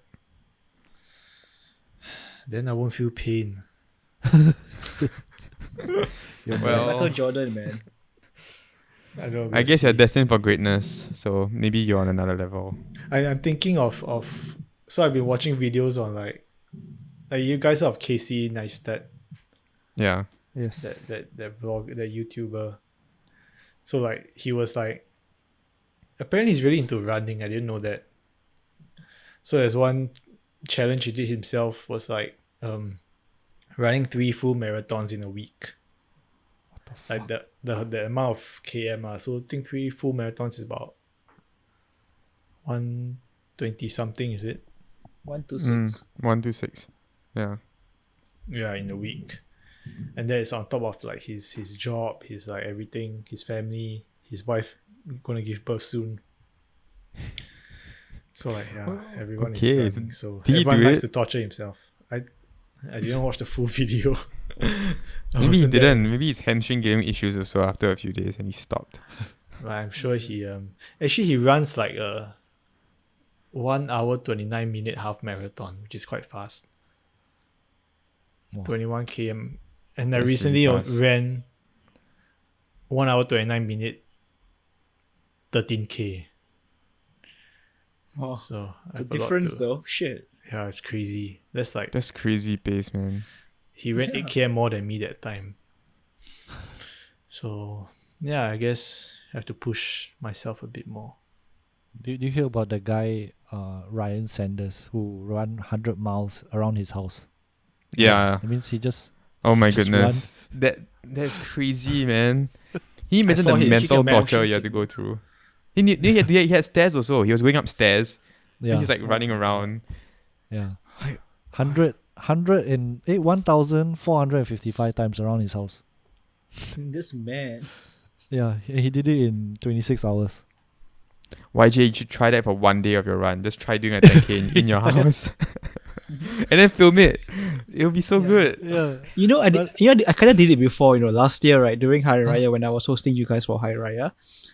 Then I won't feel pain. Well, Michael Jordan, man. I don't know. I guess you're destined for greatness, so maybe you're on another level. I'm thinking of so I've been watching videos on like you guys have Casey Neistat, Yeah. Yes. that vlog, that YouTuber. So like he was like, apparently he's really into running. I didn't know that. So there's one challenge he did himself was like running 3 full marathons in a week. Like the amount of km. So I think 3 full marathons is about 120 something, is it? 126. 126. Yeah. Yeah, in a week. And that is on top of like his job, his like everything, his family, his wife gonna give birth soon. So like yeah, everyone Okay, is running. So did he everyone do likes it? to torture himself. I didn't watch the full video. I Maybe he wasn't there. didn't. Maybe his hamstring gave him issues also after a few days and he stopped. But I'm sure he actually he runs like a 1 hour 29 minute half marathon, which is quite fast. Wow. 21 km. And I That's recently really fast. ran 1 hour 29 minute 13k. Oh, So I the have a lot difference to- though, shit. Yeah, it's crazy. That's like That's crazy pace, man. he ran Yeah. 8 km more than me that time. So yeah, I guess I have to push myself a bit more. Do you hear about the guy Ryan Sanders who ran 100 miles around his house? Yeah. That means he just Oh my Just goodness. That's crazy, man. He imagine saw the his mental Instagram torture mentions you had to it. go through. He had stairs also. He was going upstairs. yeah And he's like running around. yeah Like, 1,455 times around his house. This man. Yeah, he did it in 26 hours. YJ, you should try that for one day of your run. Just try doing a 10K in your house. And then film it. It'll be so good. Yeah. You know, I kind of did it before. Last year, right, during Hari Raya, when I was hosting you guys for Hari Raya,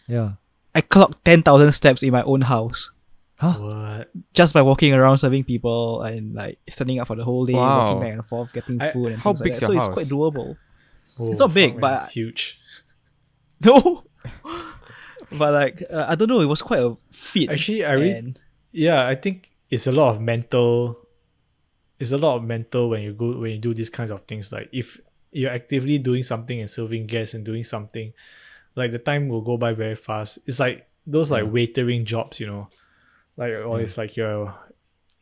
Yeah. I clocked 10,000 steps in my own house What? just by walking around serving people and like standing up for the whole day, Wow. walking back and forth, getting I- food and how things like big's that. your So house? it's quite doable. Oh, It's not big, fuck, man, but- it's huge. No, but like I don't know, it was quite a feat. Actually, I really and yeah, I think it's a lot of mental. It's a lot of mental when you do these kinds of things. Like if you're actively doing something and serving guests and doing something, like the time will go by very fast. It's like those like waitering jobs, like or if like you're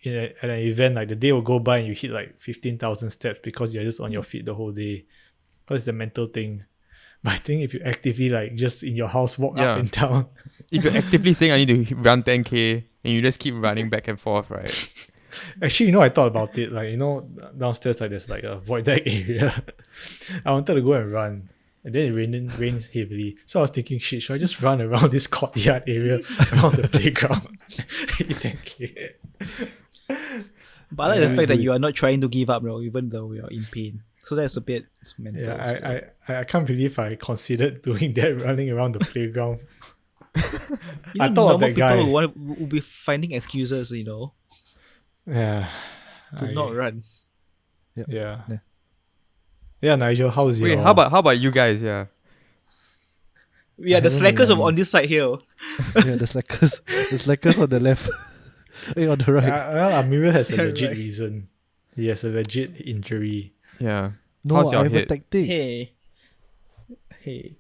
at an event, like the day will go by and you hit like 15,000 steps because you're just on your feet the whole day. Because it's the mental thing. But I think if you actively like just in your house walk Yeah. up and down, If you're actively saying I need to run 10K and you just keep running back and forth, right? actually, I thought about it. Like, downstairs, like there's like a void deck area. I wanted to go and run. And then it rains heavily. So I was thinking, shit, should I just run around this courtyard area around the playground? 10K. but I like Yeah, the fact that do you are not trying to give up, even though you're in pain. So that's a bit mental. still. Yeah, I can't believe I considered doing that, running around the playground. I thought of normal that guy. people will be finding excuses, to Yeah. not run. Yeah. Yeah, Nigel, how's Wait, your... how about you guys? Yeah. We are the haven't slackers really- on this side here. Yeah, the slackers on the left. Hey, on the right. Well, Amirul has a Yeah, legit right. reason. He has a legit injury. Yeah. No, How's your I have a head? tactic. Hey,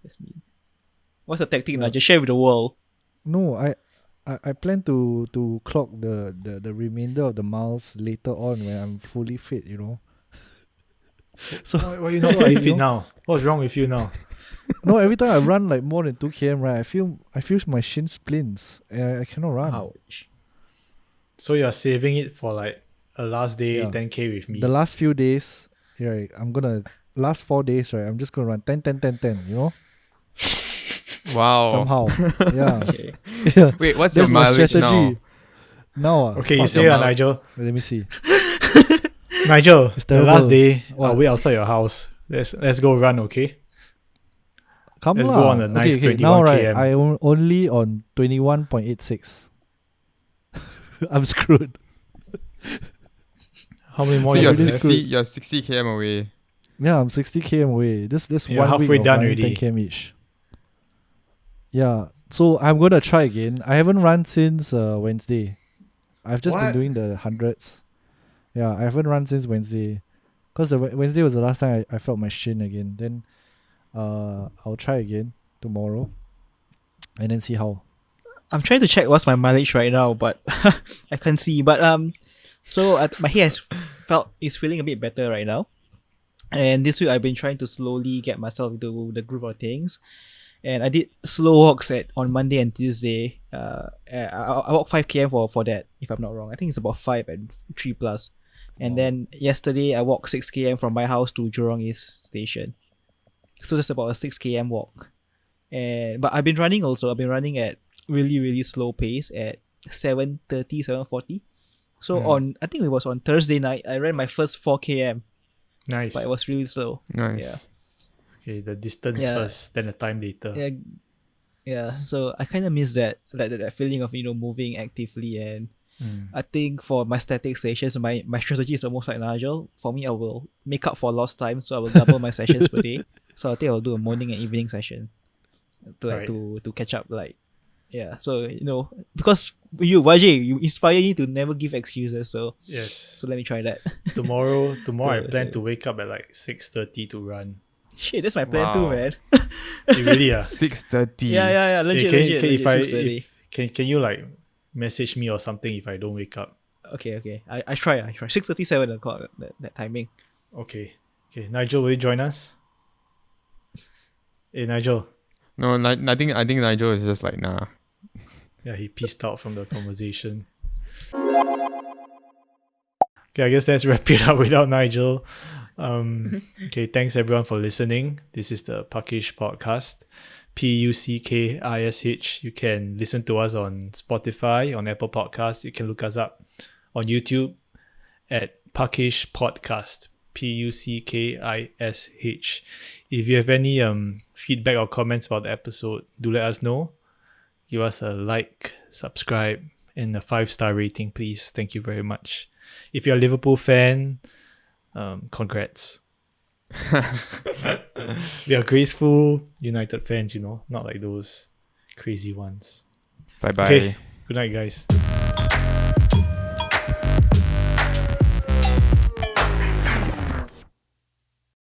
that's me. What's the tactic now? Just share with the world. No, I plan to clock the remainder of the miles later on when I'm fully fit, you know. So Why are you not fully fit now? What's wrong with you now? no, every time I run like more than 2 km, right, I feel my shin splints and I cannot run. Ouch. So you're saving it for like a last day Yeah. 10k with me. The last few days, right, last 4 days, right, I'm just gonna run 10, 10, 10, 10, you know? Wow. Somehow. Yeah. Okay. Yeah. Wait, what's That's your my mileage strategy. now? Okay, you Fuck say your mouth. Nigel. Let me see. Nigel, It's the last terrible. day, I'll What? wait outside your house. Let's go run, okay? Come Let's lah. go on a nice okay, 21 now right, km. I am only on 21.86. I'm screwed. How many more So you you're really left? 60 you're 60 km away. Yeah, I'm 60 km away. This You're 1 week halfway of done running already. 10 km each. Yeah, so I'm gonna try again. I haven't run since Wednesday. I've just been What? doing the hundreds. Yeah, I haven't run since Wednesday, cause Wednesday was the last time I felt my shin again. Then, I'll try again tomorrow, and then see how. I'm trying to check what's my mileage right now, but I can't see. But so my head is feeling a bit better right now. And this week I've been trying to slowly get myself into the groove of things. And I did slow walks on Monday and Tuesday. I walked 5 km for that, if I'm not wrong. I think it's about 5 and 3 plus. And then yesterday I walked 6 km from my house to Jurong East Station. So that's about a 6 km walk. But I've been running also. I've been running at really, really slow pace at 7:30, 7:40. So I think it was on Thursday night, I ran my first 4 km, Nice. but it was really slow. Nice. Yeah. Okay, the distance Yeah. first, then the time later. Yeah, yeah. So I kind of miss that feeling of moving actively, and I think for my static sessions, my strategy is almost like Nigel. For me, I will make up for lost time, so I will double my sessions per day. So I think I'll do a morning and evening session to catch up. Yeah. So because YJ, you inspire me to never give excuses. So Yes. let me try that. Tomorrow I To- plan to wake up at like 6:30 to run. Shit, that's my plan too, Wow. man. You really are. 6:30. Yeah. Hey, Legit. if I 6:30. can you like message me or something if I don't wake up? Okay. I try. 6:30, 7 o'clock. That timing. Okay. Nigel, will you join us? Hey Nigel. No, I think Nigel is just like nah. Yeah, he peaced out from the conversation. Okay, I guess let's wrap it up without Nigel. Okay, thanks everyone for listening. This is the Puckish Podcast. PUCKISH. You can listen to us on Spotify, on Apple Podcasts. You can look us up on YouTube at Puckish Podcast. PUCKISH. If you have any feedback or comments about the episode, do let us know. Give us a like, subscribe, and a 5-star rating, please. Thank you very much. If you're a Liverpool fan, congrats. We are graceful United fans, not like those crazy ones. Bye bye. Okay, good night, guys.